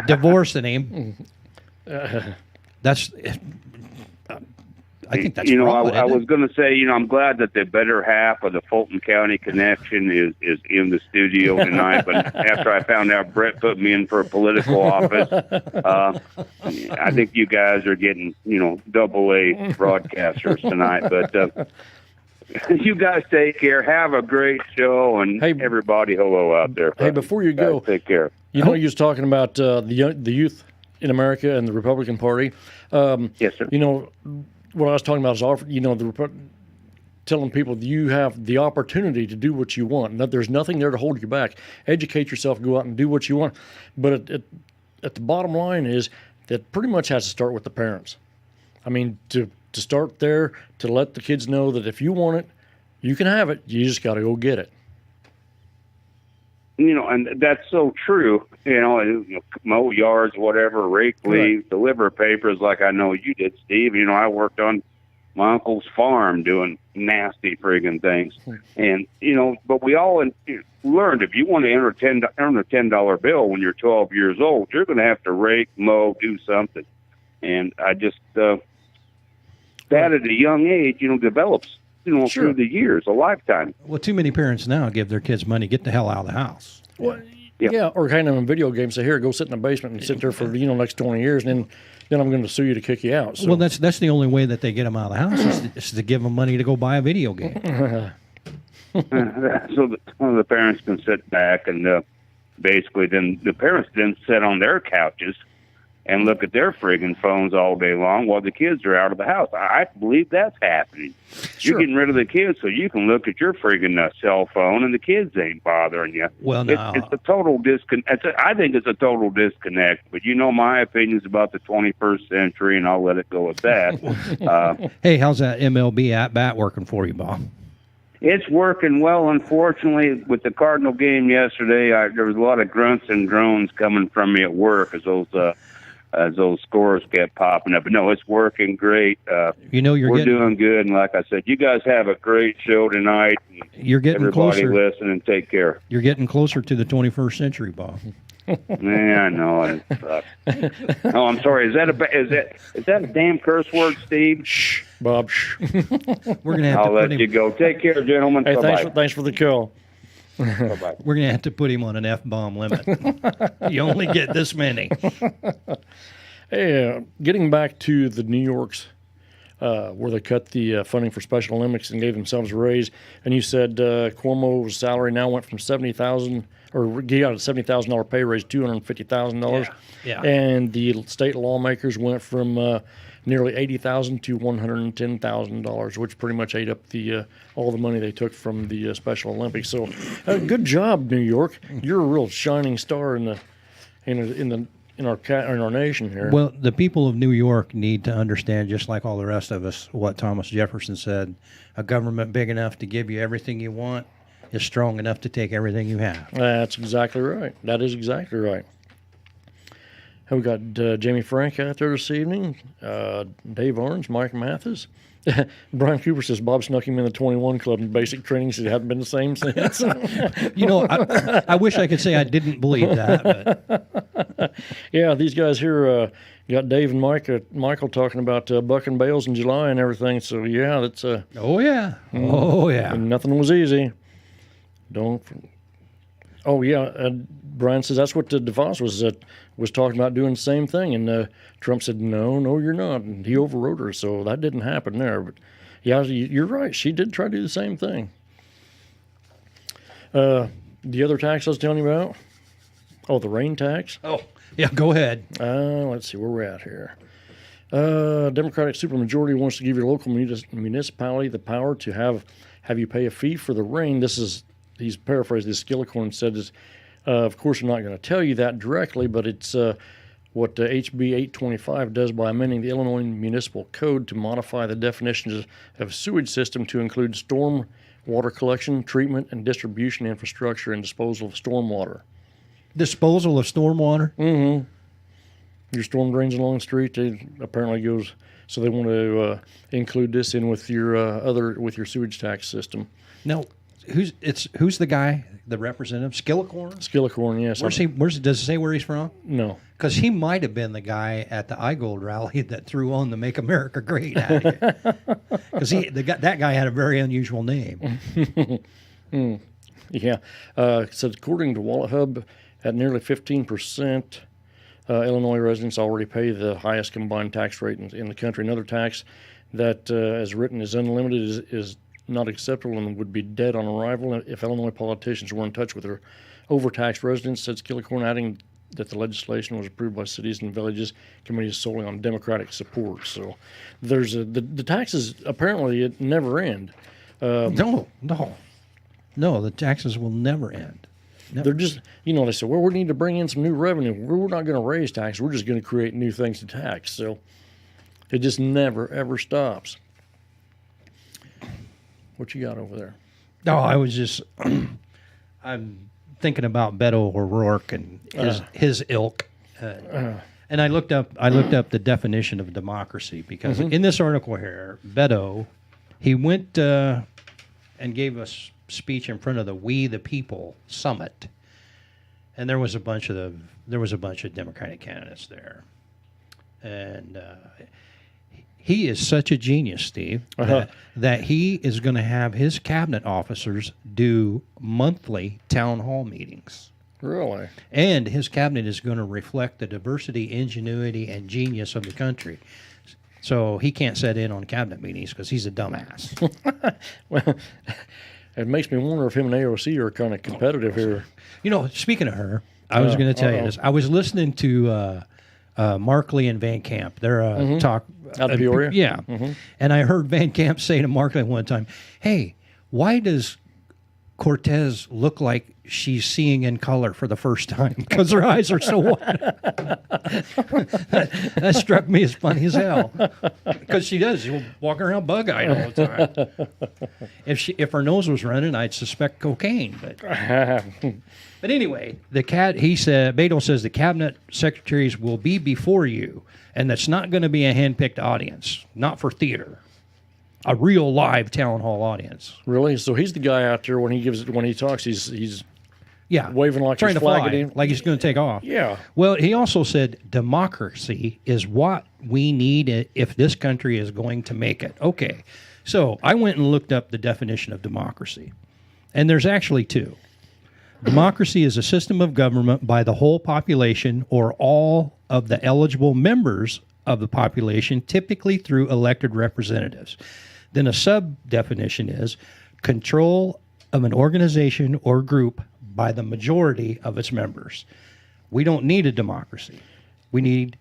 C: divorcing him. I think that's
F: I was going to say, I'm glad that the better half of the Fulton County connection is in the studio tonight. But after I found out Brett put me in for a political office, I think you guys are getting, AA broadcasters tonight. But you guys take care. Have a great show, and everybody, hello out there.
B: Hey, before you go,
F: take care.
B: You was talking about the youth in America and the Republican Party.
F: Yes, sir.
B: What I was talking about is, telling people that you have the opportunity to do what you want, and that there's nothing there to hold you back. Educate yourself, go out and do what you want. But at the bottom line is that pretty much has to start with the parents. I mean, to start there, to let the kids know that if you want it, you can have it. You just got to go get it.
F: And that's so true. Mow yards, whatever, rake leaves, deliver papers like I know you did, Steve. I worked on my uncle's farm doing nasty friggin' things. And, but we all learned if you want to earn a $10 bill when you're 12 years old, you're going to have to rake, mow, do something. And I just, that at a young age, develops. Through the years, a lifetime.
C: Well, too many parents now give their kids money, get the hell out of the house.
B: Well, yeah, or kind of in video games, say, here, go sit in the basement and sit there for next 20 years, and then I'm going to sue you to kick you out. So.
C: Well, that's the only way that they get them out of the house is to give them money to go buy a video game.
F: So the parents can sit back and basically then the parents then sit on their couches and look at their friggin' phones all day long while the kids are out of the house. I believe that's happening.
B: Sure.
F: You're getting rid of the kids so you can look at your friggin' cell phone and the kids ain't bothering you.
C: Well, no.
F: It's a total disconnect. I think it's a total disconnect, but you know my opinions about the 21st century, and I'll let it go at that.
C: Hey, how's that MLB at-bat working for you, Bob?
F: It's working well. Unfortunately, with the Cardinal game yesterday, there was a lot of grunts and groans coming from me at work as those scores kept popping up. But no, it's working great. We're doing good, and like I said, you guys have a great show tonight.
C: You're getting
F: everybody
C: closer.
F: Listen and take care.
C: You're getting closer to the 21st century, Bob.
F: Yeah, I know. Oh, I'm sorry. Is that a damn curse word, Steve?
B: Shh, Bob. Shh.
C: We're gonna have
F: I'll let you go. Take care, gentlemen.
B: Hey,
F: Bye-bye.
B: thanks for the call.
F: Bye-bye.
C: We're gonna have to put him on an F-bomb limit. You only get this many.
B: Hey, getting back to the New York's, where they cut the funding for Special Olympics and gave themselves a raise, and you said Cuomo's salary now went from $70,000, or he got a $70,000 pay raise, $250,000.
C: Yeah.
B: And the state lawmakers went from nearly $80,000 to $110,000, which pretty much ate up all the money they took from the Special Olympics. So, good job, New York. You're a real shining star in our nation here.
C: Well, the people of New York need to understand, just like all the rest of us, what Thomas Jefferson said: a government big enough to give you everything you want is strong enough to take everything you have.
B: That's exactly right. That is exactly right. We got Jamie Frank out there this evening, Dave Orange, Mike Mathis. Brian Cooper says Bob snuck him in the 21 club in basic training, so he hadn't been the same since.
C: You know, I wish I could say I didn't believe that. But.
B: Yeah, these guys here got Dave and Michael talking about bucking bales in July and everything. So, yeah, that's...
C: Oh, yeah. Oh, yeah.
B: Nothing was easy. Oh, yeah, Brian says that's what DeVos was talking about, doing the same thing. And Trump said, no, you're not. And he overrode her, so that didn't happen there. But, yeah, you're right. She did try to do the same thing. The other tax I was telling you about? Oh, the rain tax?
C: Oh, yeah, go ahead.
B: Let's see where we're at here. Democratic supermajority wants to give your local municipality the power to have you pay a fee for the rain. He's paraphrased this. Skillicorn said, of course, I'm not going to tell you that directly, but it's what HB 825 does by amending the Illinois Municipal Code to modify the definitions of sewage system to include storm water collection, treatment, and distribution infrastructure and disposal of stormwater.
C: Disposal of stormwater?
B: Mm-hmm. Your storm drains along the street, it apparently goes, so they want to include this in with your sewage tax system.
C: No. Who's the guy, the representative?
B: Skillicorn, yes.
C: Does it say where he's from?
B: No.
C: Because he might have been the guy at the IGold rally that threw on the Make America Great ad. Because that guy had a very unusual name.
B: Yeah. So according to Wallet Hub, at nearly 15%, Illinois residents already pay the highest combined tax rate in the country. Another tax that, as written, is unlimited is not acceptable and would be dead on arrival if Illinois politicians were in touch with their overtaxed residents, said Skillicorn, adding that the legislation was approved by cities and villages committees solely on Democratic support. So there's the taxes, apparently, it never end.
C: No, the taxes will never end. Never.
B: They're just, they say, well, we need to bring in some new revenue. We're not going to raise taxes. We're just going to create new things to tax. So it just never, ever stops. What you got over there?
C: No, I was just, I'm thinking about Beto O'Rourke and his ilk. And I looked up the definition of democracy because in this article here, Beto, he went and gave a speech in front of the We the People Summit, and there was a bunch of Democratic candidates there, and he is such a genius, Steve, that he is going to have his cabinet officers do monthly town hall meetings.
B: Really? And
C: his cabinet is going to reflect the diversity, ingenuity, and genius of the country. So he can't sit in on cabinet meetings because he's a dumbass.
B: Well, it makes me wonder if him and AOC are kind of competitive here.
C: Speaking of her, I was going to tell you this. I was listening to Markley and Van Camp. They're talk
B: out of Peoria.
C: Yeah, and I heard Van Camp say to Markley one time, "Hey, why does Cortez look like she's seeing in color for the first time? Because her eyes are so wide." that struck me as funny as hell. Because she does. She'll walk around bug-eyed all the time. If her nose was running, I'd suspect cocaine. But anyway, Beto says the cabinet secretaries will be before you, and that's not going to be a hand-picked audience, not for theater. A real live town hall audience.
B: Really? So he's the guy out there when he talks. He's waving like
C: trying
B: he's
C: to fly,
B: flagging him,
C: like he's going to take off.
B: Yeah.
C: Well, he also said democracy is what we need if this country is going to make it. Okay, so I went and looked up the definition of democracy, and there's actually two. Democracy is a system of government by the whole population or all of the eligible members of the population, typically through elected representatives. Then a sub-definition is control of an organization or group by the majority of its members. We don't need a democracy. We need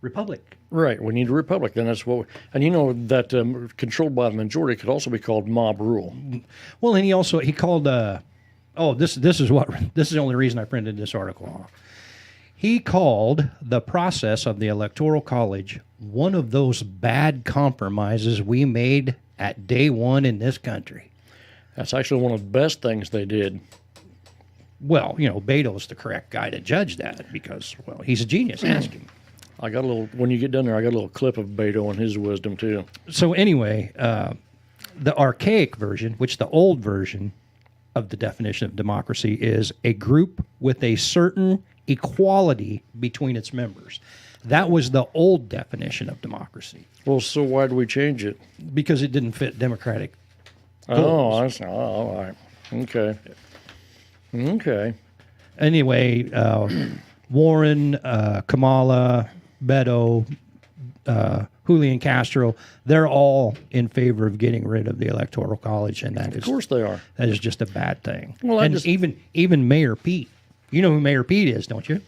C: republic.
B: Right. We need a republic. Then that's what. And you know that controlled by the majority could also be called mob rule.
C: Well, and he called. This is the only reason I printed this article off. He called the process of the Electoral College one of those bad compromises we made at day one in this country.
B: That's actually one of the best things they did.
C: Well, Beto's the correct guy to judge that because, he's a genius. Ask him.
B: I got when you get done there, I got a little clip of Beto and his wisdom, too.
C: So anyway, the archaic version, which the old version of the definition of democracy is a group with a certain equality between its members. That was the old definition of democracy.
B: Well, so why do we change it?
C: Because it didn't fit democratic
B: goals. All right. Okay.
C: Anyway, Warren, Kamala, Beto, Julian Castro, they're all in favor of getting rid of the Electoral College, and
B: Of course they are.
C: That is just a bad thing.
B: Well,
C: and even Mayor Pete. You know who Mayor Pete is, don't you?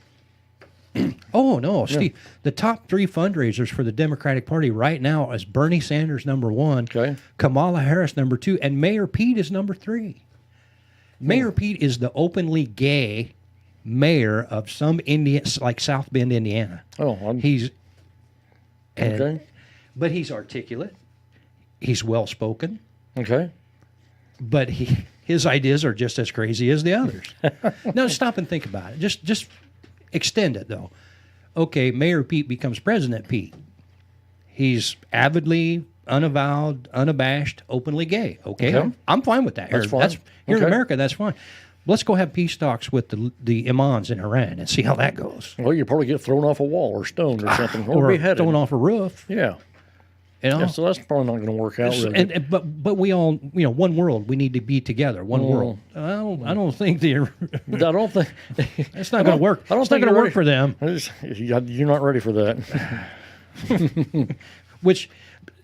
C: Oh, no, Steve. The top three fundraisers for the Democratic Party right now is Bernie Sanders, number one, Kamala Harris, number two, and Mayor Pete is number three. Mayor Pete is the openly gay mayor of some like South Bend, Indiana. But he's articulate. He's well-spoken.
B: Okay.
C: But his ideas are just as crazy as the others. Now, stop and think about it. Just extend it, though. Okay, Mayor Pete becomes President Pete. He's avidly, unavowed, unabashed, openly gay. Okay. I'm fine with that.
B: That's fine.
C: Here in America, that's fine. Let's go have peace talks with the imams in Iran and see how that goes.
B: Well, you probably get thrown off a wall or stoned or something.
C: Or
B: beheaded.
C: thrown off a roof.
B: Yeah. So that's probably not going to work out really.
C: But we all, one world. We need to be together. One world. I don't think it's not going to work. It's not going to work for them.
B: You're not ready for that.
C: Which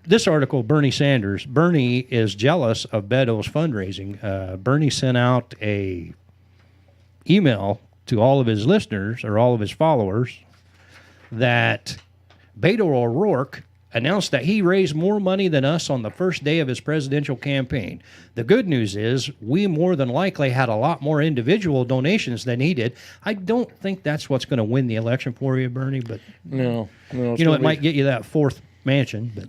C: this article, Bernie is jealous of Beto's fundraising. Bernie sent out a email to all of his listeners or all of his followers that Beto O'Rourke announced that he raised more money than us on the first day of his presidential campaign. The good news is we more than likely had a lot more individual donations than he did. I don't think that's what's going to win the election for you, Bernie, but
B: no,
C: it might get you that fourth mansion. But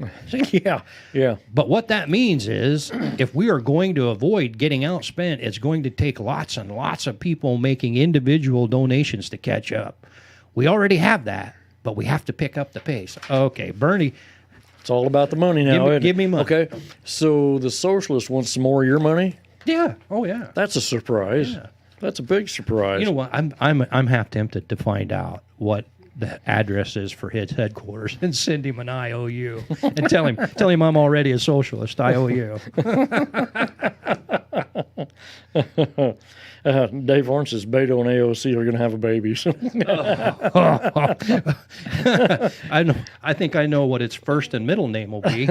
B: yeah.
C: But what that means is if we are going to avoid getting outspent, it's going to take lots and lots of people making individual donations to catch up. We already have that, but we have to pick up the pace. Okay, Bernie.
B: It's all about the money now.
C: Give me money.
B: Okay, so the socialist wants some more of your money?
C: Yeah. Oh, yeah.
B: That's a surprise. Yeah. That's a big surprise.
C: You know what? I'm half tempted to find out what the address is for his headquarters and send him an IOU and tell him I'm already a socialist. IOU.
B: Dave Orange says Beto and AOC are going to have a baby. So.
C: I think I know what its first and middle name will be.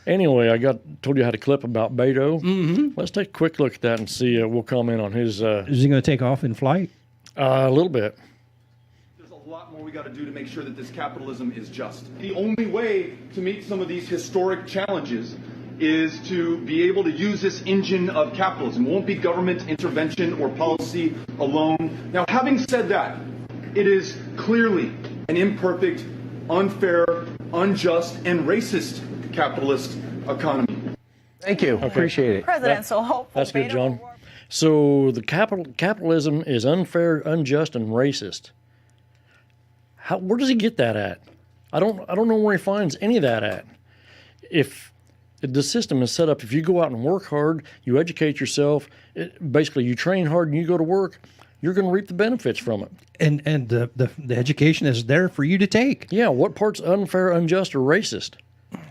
B: Anyway, told you I had a clip about Beto. Mm-hmm. Let's take a quick look at that and see. We'll comment on his.
C: Is he going to take off in flight?
B: A little bit.
G: There's a lot more we got to do to make sure that this capitalism is just. The only way to meet some of these historic challenges is to be able to use this engine of capitalism. It won't be government intervention or policy alone. Now, having said that, it is clearly an imperfect, unfair, unjust, and racist capitalist economy.
H: Thank you.
B: Okay.
H: Appreciate it.
I: President so hopeful.
B: That's good, John. So the capitalism is unfair, unjust, and racist. Where does he get that at? I don't know where he finds any of that at. If the system is set up, if you go out and work hard, you educate yourself, basically you train hard and you go to work, you're going to reap the benefits from it.
C: And the education is there for you to take.
B: Yeah, what part's unfair, unjust, or racist?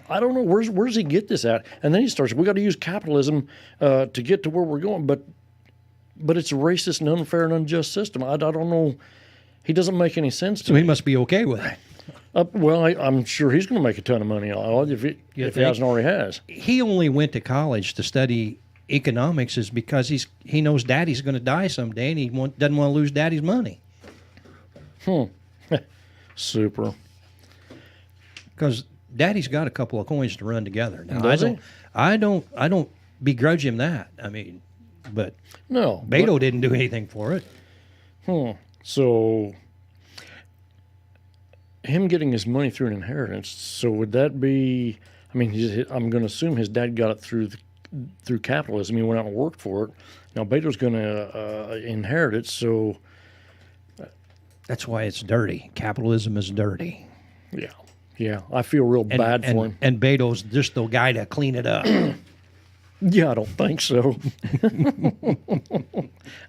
B: I don't know. Where does he get this at? And then he starts, we got to use capitalism to get to where we're going. But it's a racist and unfair and unjust system. I don't know. He doesn't make any sense to me.
C: So he must be okay with it.
B: Well, I'm sure he's going to make a ton of money on it if he hasn't already has.
C: He only went to college to study economics is because he knows Daddy's going to die someday, and he doesn't want to lose Daddy's money.
B: Super.
C: Because Daddy's got a couple of coins to run together. Now,
B: Does he?
C: I don't begrudge him that. I mean, but
B: No.
C: Beto didn't do anything for it.
B: So him getting his money through an inheritance, so would that be, I mean, I'm going to assume his dad got it through capitalism. He went out and worked for it. Now Beto's going to inherit it, so.
C: That's why it's dirty. Capitalism is dirty.
B: Yeah. I feel real bad for him.
C: And Beto's just the guy to clean it up.
B: Yeah, I don't think so.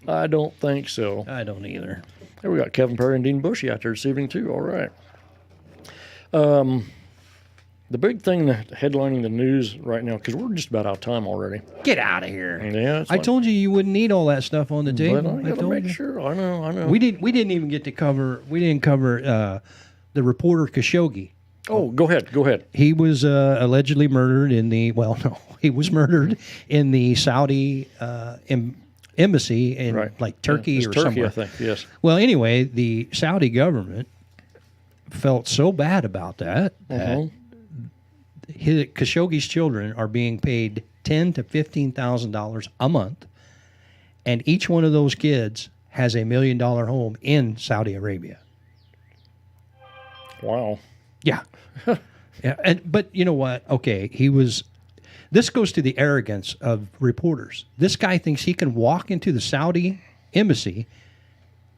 B: I don't think so.
C: I don't either.
B: Here we got Kevin Perry and Dean Bushy out there this evening, too. All right. The big thing that headlining the news right now, because we're just about out of time already.
C: Get out of here.
B: Yeah,
C: I told you wouldn't need all that stuff on the table.
B: But I got to make sure. I know.
C: We didn't even get to cover. We didn't cover the reporter Khashoggi.
B: Oh, go ahead.
C: He was allegedly murdered he was murdered in the Saudi embassy in like Turkey or
B: Turkey,
C: somewhere.
B: I think, yes.
C: Well, anyway, the Saudi government felt so bad about that that Khashoggi's children are being paid $10,000 to $15,000 a month, and each one of those kids has $1 million home in Saudi Arabia.
B: Wow.
C: Yeah. Yeah. But you know what? Okay, this goes to the arrogance of reporters. This guy thinks he can walk into the Saudi embassy,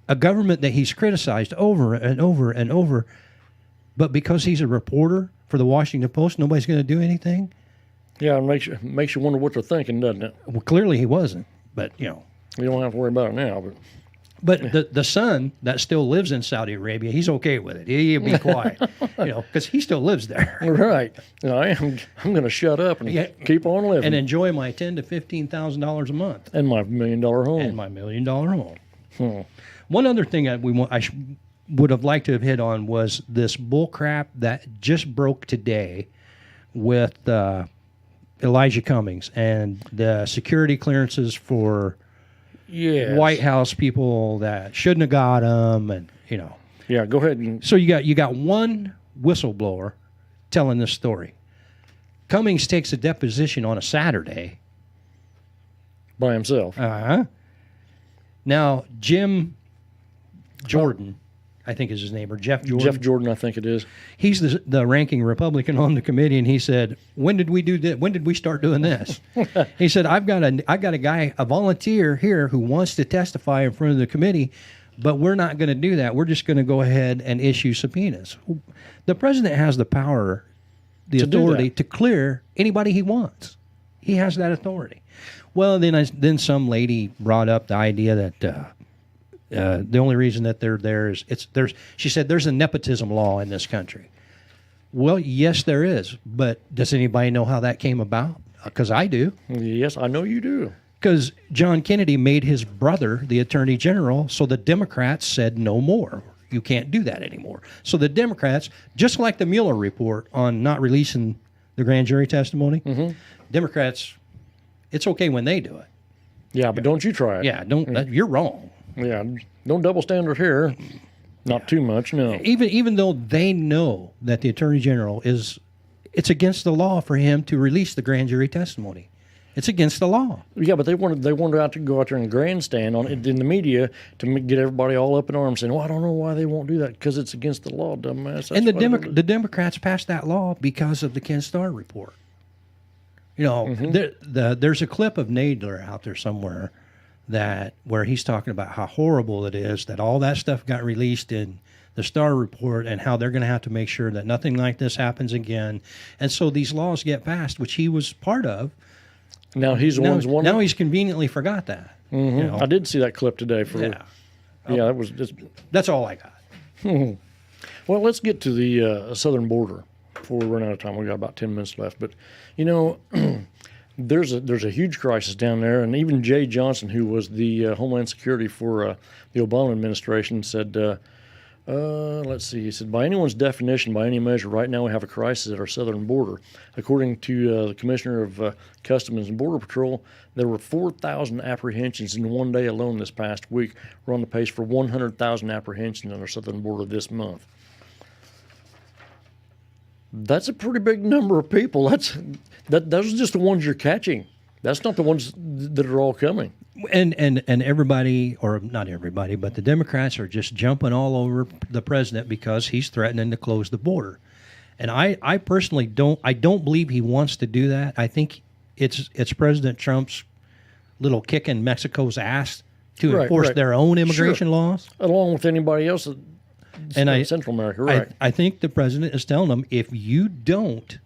C: a government that he's criticized over and over and over, but because he's a reporter for the Washington Post, nobody's going to do anything?
B: Yeah, it makes you wonder what they're thinking, doesn't it?
C: Well, clearly he wasn't, but you know.
B: You don't have to worry about it now,
C: But the son that still lives in Saudi Arabia, he's okay with it. He'll be quiet, because he still lives there.
B: Right. I'm going to shut up and keep on living
C: and enjoy my $10,000 to $15,000 a month
B: and my $1 million home
C: and my $1 million home. One other thing that would have liked to have hit on was this bull crap that just broke today with Elijah Cummings and the security clearances for.
B: Yes.
C: White House people that shouldn't have got them, and
B: Yeah, go ahead.
C: So you got one whistleblower telling this story. Cummings takes a deposition on a Saturday
B: by himself.
C: Now Jim Jordan, I think is his name, or Jeff Jordan.
B: Jeff Jordan, I think it is.
C: He's the ranking Republican on the committee, and he said, "When did we do this? When did we start doing this?" He said, "I got a guy, a volunteer here who wants to testify in front of the committee, but we're not going to do that. We're just going to go ahead and issue subpoenas." The president has the power, the authority to clear anybody he wants. He has that authority. Well, then some lady brought up the idea that. The only reason that they're there is she said there's a nepotism law in this country. Well, yes, there is. But does anybody know how that came about? Because I do.
B: Yes, I know you do.
C: Because John Kennedy made his brother the attorney general, so the Democrats said no more. You can't do that anymore. So the Democrats, just like the Mueller report on not releasing the grand jury testimony, Democrats, it's okay when they do it.
B: Yeah, but don't you try it.
C: Yeah, you're wrong.
B: Yeah, no double standard here. Not too much, no.
C: Even though they know that the Attorney General it's against the law for him to release the grand jury testimony. It's against the law.
B: Yeah, but they wanted to go out there and grandstand on it in the media to get everybody all up in arms saying, well, I don't know why they won't do that, because it's against the law, dumbass.
C: And the Democrats passed that law because of the Ken Starr report. You know, there's a clip of Nadler out there somewhere where he's talking about how horrible it is that all that stuff got released in the Starr report and how they're going to have to make sure that nothing like this happens again. And so these laws get passed, which he was part of.
B: Now he's
C: Now he's conveniently forgot that.
B: Mm-hmm. You know? I did see that clip today.
C: That's all I got.
B: Well, let's get to the southern border before we run out of time. We got about 10 minutes left, but you know, there's a huge crisis down there, and even Jay Johnson, who was the Homeland Security for the Obama administration, said. Let's see. He said, by anyone's definition, by any measure, right now we have a crisis at our southern border. According to the Commissioner of Customs and Border Patrol, there were 4,000 apprehensions in one day alone this past week. We're on the pace for 100,000 apprehensions on our southern border this month. That's a pretty big number of people. Those are just the ones you're catching. That's not the ones that are all coming.
C: And everybody, or not everybody, but the Democrats are just jumping all over the president because he's threatening to close the border. And I personally don't believe he wants to do that. I think it's President Trump's little kick in Mexico's ass to enforce their own immigration laws.
B: Along with anybody else in Central America, right.
C: I think the president is telling them, if you don't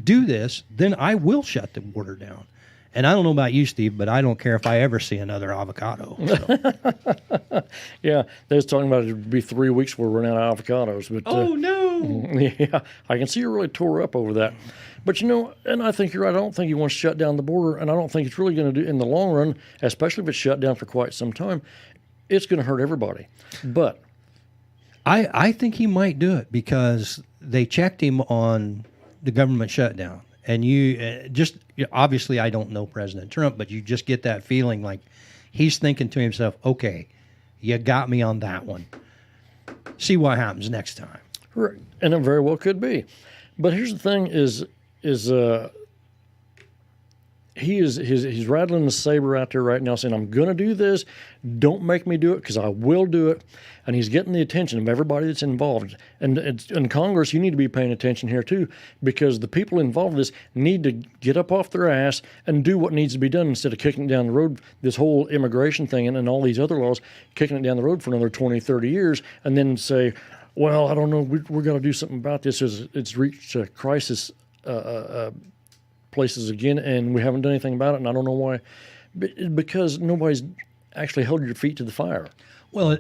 C: do this, then I will shut the border down. And I don't know about you, Steve, but I don't care if I ever see another avocado. So.
B: Yeah, they was talking about it would be 3 weeks before we run out of avocados. But,
C: no!
B: Yeah, I can see you're really tore up over that. But, you know, and I think you're right. I don't think he wants to shut down the border, and I don't think it's really going to do, in the long run, especially if it's shut down for quite some time, it's going to hurt everybody. But
C: I think he might do it because they checked him on the government shutdown. And obviously I don't know President Trump, but you just get that feeling like he's thinking to himself, okay, you got me on that one. See what happens next time.
B: Right. And it very well could be. But here's the thing he's rattling the saber out there right now saying, I'm going to do this. Don't make me do it because I will do it. And he's getting the attention of everybody that's involved. And in Congress, you need to be paying attention here too, because the people involved in this need to get up off their ass and do what needs to be done instead of kicking it down the road, this whole immigration thing and all these other laws, kicking it down the road for another 20, 30 years, and then say, well, I don't know, we're going to do something about this. It's reached a crisis places again, and we haven't done anything about it, and I don't know why. Because nobody's actually held your feet to the fire.
C: Well,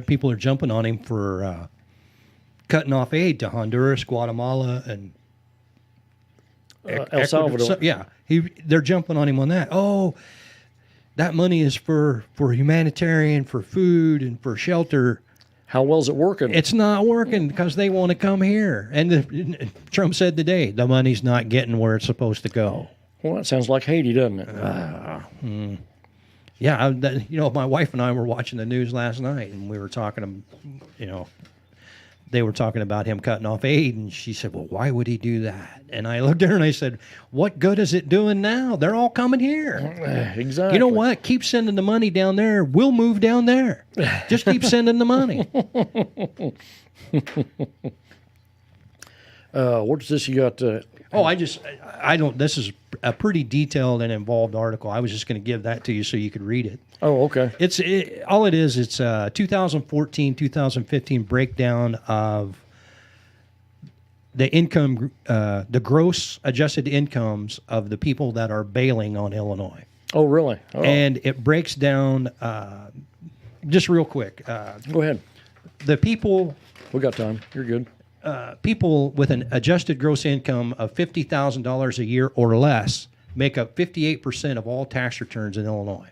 C: people are jumping on him for cutting off aid to Honduras, Guatemala, and
B: El Salvador.
C: They're jumping on him on that. Oh, that money is for humanitarian, for food, and for shelter.
B: How well is it working?
C: It's not working because they want to come here. And Trump said today, the money's not getting where it's supposed to go.
B: Well, that sounds like Haiti, doesn't it?
C: Yeah, my wife and I were watching the news last night, and we were talking, they were talking about him cutting off aid, and she said, well, why would he do that? And I looked at her and I said, what good is it doing now? They're all coming here.
B: Exactly.
C: You know what? Keep sending the money down there. We'll move down there. Just keep sending the money.
B: What's this you got?
C: This is a pretty detailed and involved article. I was just going to give that to you so you could read it.
B: Oh, okay.
C: It's a 2014-2015 breakdown of the income, the gross adjusted incomes of the people that are bailing on Illinois.
B: Oh, really? Oh.
C: And it breaks down, just real quick.
B: Go ahead.
C: The people...
B: We got time. You're good.
C: People with an adjusted gross income of $50,000 a year or less make up 58% of all tax returns in Illinois.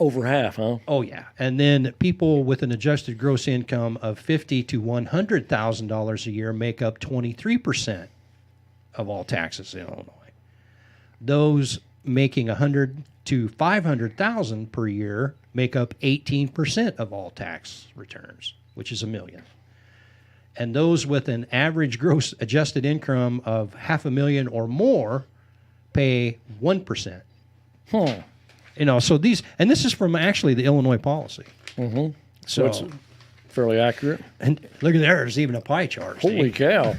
B: Over half, huh?
C: Oh, yeah. And then people with an adjusted gross income of $50,000 to $100,000 a year make up 23% of all taxes in Illinois. Those making $100,000 to $500,000 per year make up 18% of all tax returns, which is $1 million. And those with an average gross adjusted income of $500,000 or more pay 1%. You know, so these, and this is from actually the Illinois policy.
B: Mm-hmm. So it's fairly accurate.
C: And look at there, there's even a pie chart.
B: Holy cow.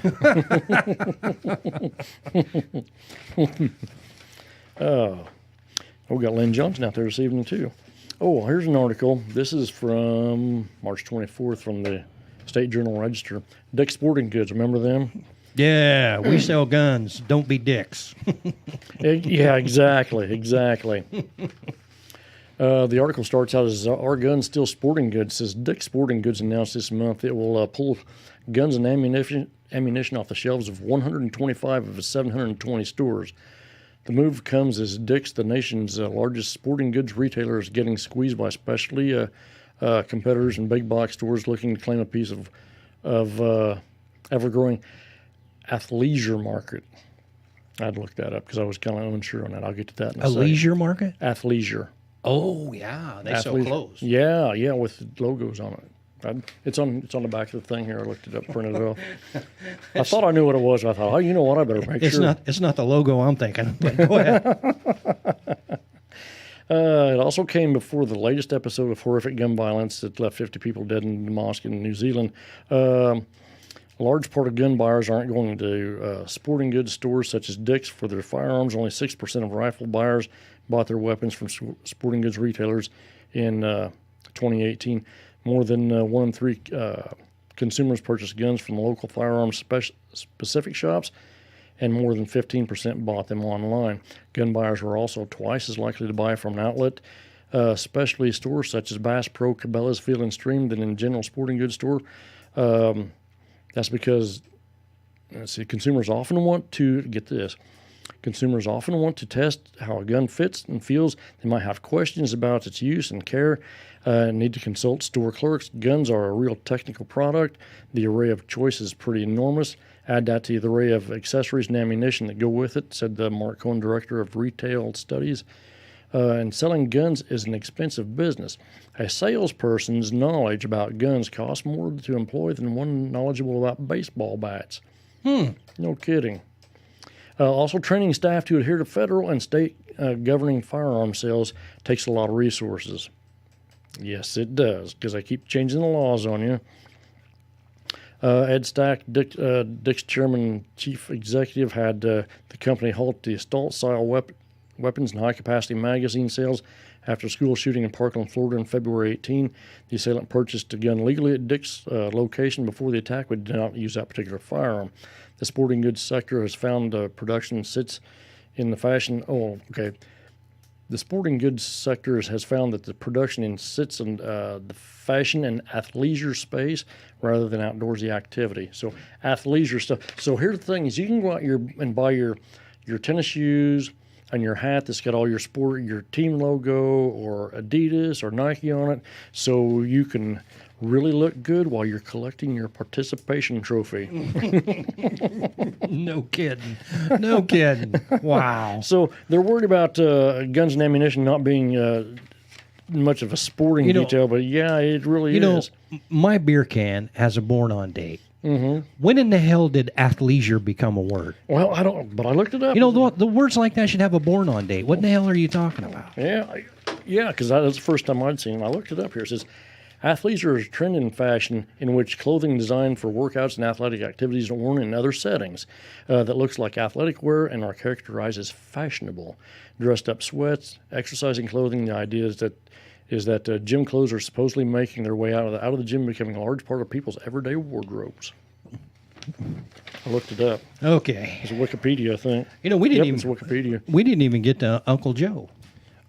B: We got Lynn Johnson out there this evening, too. Oh, here's an article. This is from March 24th from the State Journal Register. Dick's Sporting Goods, remember them?
C: Yeah, we sell guns. Don't be dicks.
B: Yeah, exactly. The article starts out as, "Are guns still sporting goods?" It says, Dick's Sporting Goods announced this month it will pull guns and ammunition off the shelves of 125 of its 720 stores. The move comes as Dick's, the nation's largest sporting goods retailer, is getting squeezed by specialty competitors and big box stores looking to claim a piece of ever-growing athleisure market. I had to look that up because I was kind of unsure on that. I'll get to that in a second.
C: Leisure market?
B: Athleisure.
C: Oh, yeah. They sell clothes.
B: Yeah, with the logos on it. It's on the back of the thing here. I looked it up, printed it off. I thought I knew what it was. I thought, you know what? I better make sure.
C: It's not the logo I'm thinking. But go ahead.
B: It also came before the latest episode of horrific gun violence that left 50 people dead in a mosque in New Zealand. A large part of gun buyers aren't going to sporting goods stores such as Dick's for their firearms. Only 6% of rifle buyers bought their weapons from sporting goods retailers in 2018. More than 1 in 3 consumers purchased guns from local firearms specific shops, and more than 15% bought them online. Gun buyers were also twice as likely to buy from an outlet specialty stores such as Bass Pro, Cabela's, Field and Stream than in general sporting goods store. That's because, consumers often want to, get this, consumers often want to test how a gun fits and feels. They might have questions about its use and care, need to consult store clerks. Guns are a real technical product. The array of choice is pretty enormous. Add that to the array of accessories and ammunition that go with it, said the Mark Cohen, director of retail studies. And selling guns is an expensive business. A salesperson's knowledge about guns costs more to employ than one knowledgeable about baseball bats. No kidding. Also, training staff to adhere to federal and state governing firearm sales takes a lot of resources. Yes, it does, because they keep changing the laws on you. Ed Stack, Dick's chairman and chief executive, had the company halt the assault-style weapons and high-capacity magazine sales after a school shooting in Parkland, Florida in February 18. The assailant purchased a gun legally at Dick's location before the attack, but did not use that particular firearm. The sporting goods sector has found production sits in the fashion... The sporting goods sector has found that the production sits in the fashion and athleisure space rather than outdoorsy activity. So athleisure stuff. So here's the thing: is you can go out and buy your tennis shoes and your hat that's got all your team logo or Adidas or Nike on it, so you can really look good while you're collecting your participation trophy.
C: No kidding. Wow.
B: So they're worried about guns and ammunition not being much of a sporting detail, but yeah, it really is.
C: My beer can has a born-on date.
B: Mm-hmm.
C: When in the hell did athleisure become a word?
B: Well, I don't, but I looked it up.
C: The words like that should have a born-on date. What in the hell are you talking about?
B: Yeah, because that's the first time I'd seen it. I looked it up here. It says, athleisure is a trend in fashion in which clothing designed for workouts and athletic activities are worn in other settings that looks like athletic wear and are characterized as fashionable. Dressed up sweats, exercising clothing. The idea is that gym clothes are supposedly making their way out of the gym, becoming a large part of people's everyday wardrobes. I looked it up.
C: Okay.
B: It's Wikipedia, I think.
C: It's
B: Wikipedia.
C: We didn't even get to Uncle Joe.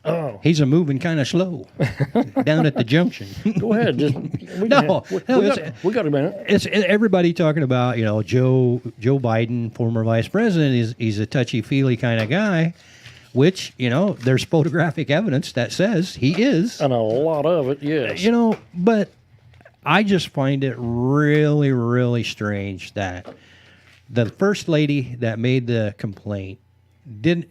B: Oh.
C: He's a moving kind of slow down at the junction.
B: Go ahead. We got a minute.
C: It's everybody talking about, Joe Biden, former vice president. He's a touchy-feely kind of guy, which, there's photographic evidence that says he is.
B: And a lot of it, yes.
C: But I just find it really, really strange that the first lady that made the complaint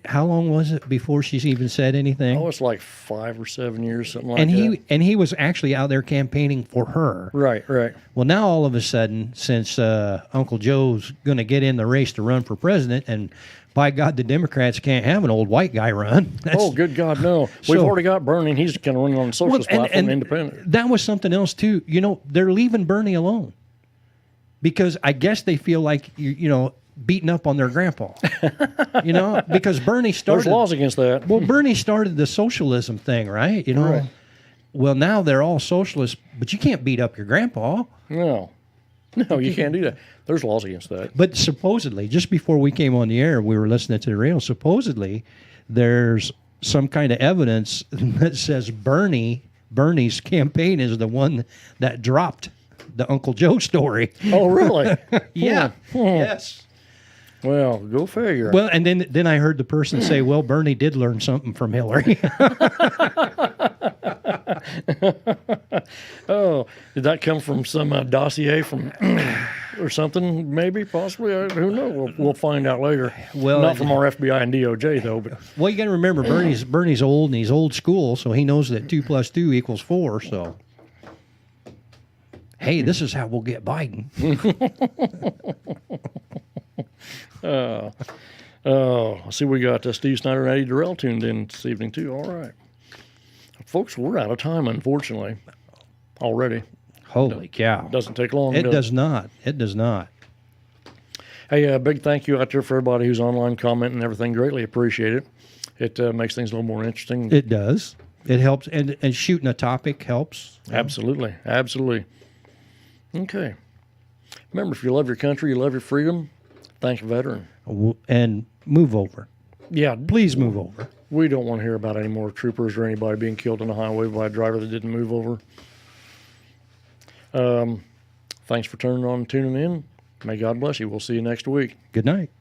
C: How long was it before she even said anything?
B: Oh, it's like 5 or 7 years, something like that.
C: And he was actually out there campaigning for her.
B: Right.
C: Well, now all of a sudden, since Uncle Joe's going to get in the race to run for president, and by God, the Democrats can't have an old white guy run.
B: Oh, good God, no. We've already got Bernie, and he's kind of running on the socialist platform,
C: and
B: independent.
C: That was something else, too. You know, they're leaving Bernie alone because I guess they feel like, beating up on their grandpa, because Bernie started.
B: There's laws against that.
C: Well, Bernie started the socialism thing, right?
B: Right.
C: Well, now they're all socialists, but you can't beat up your grandpa.
B: No, you can't do that. There's laws against that.
C: But supposedly, just before we came on the air, we were listening to the radio. Supposedly, there's some kind of evidence that says Bernie's campaign is the one that dropped the Uncle Joe story.
B: Oh, really?
C: Yeah. Yes.
B: Well, go figure.
C: Well, and then I heard the person say, well, Bernie did learn something from Hillary.
B: Oh, did that come from some dossier from or something? Maybe, possibly. Who knows? We'll find out later.
C: Well,
B: not from our FBI and DOJ though. But
C: well, you got to remember, Bernie's old and he's old school, so he knows that 2 + 2 = 4. So, hey, this is how we'll get Biden.
B: I see we got Steve Snyder and Eddie Durrell tuned in this evening too. All right, folks, we're out of time, unfortunately, already.
C: Holy cow!
B: Doesn't take long.
C: It does not. It does not.
B: Hey, a big thank you out there for everybody who's online commenting and everything. Greatly appreciate it. It makes things a little more interesting.
C: It does. It helps, and shooting a topic helps.
B: Absolutely. Okay. Remember, if you love your country, you love your freedom, thank a veteran.
C: And move over.
B: Yeah.
C: Please move over.
B: We don't want to hear about any more troopers or anybody being killed on the highway by a driver that didn't move over. Thanks for tuning in. May God bless you. We'll see you next week.
C: Good night.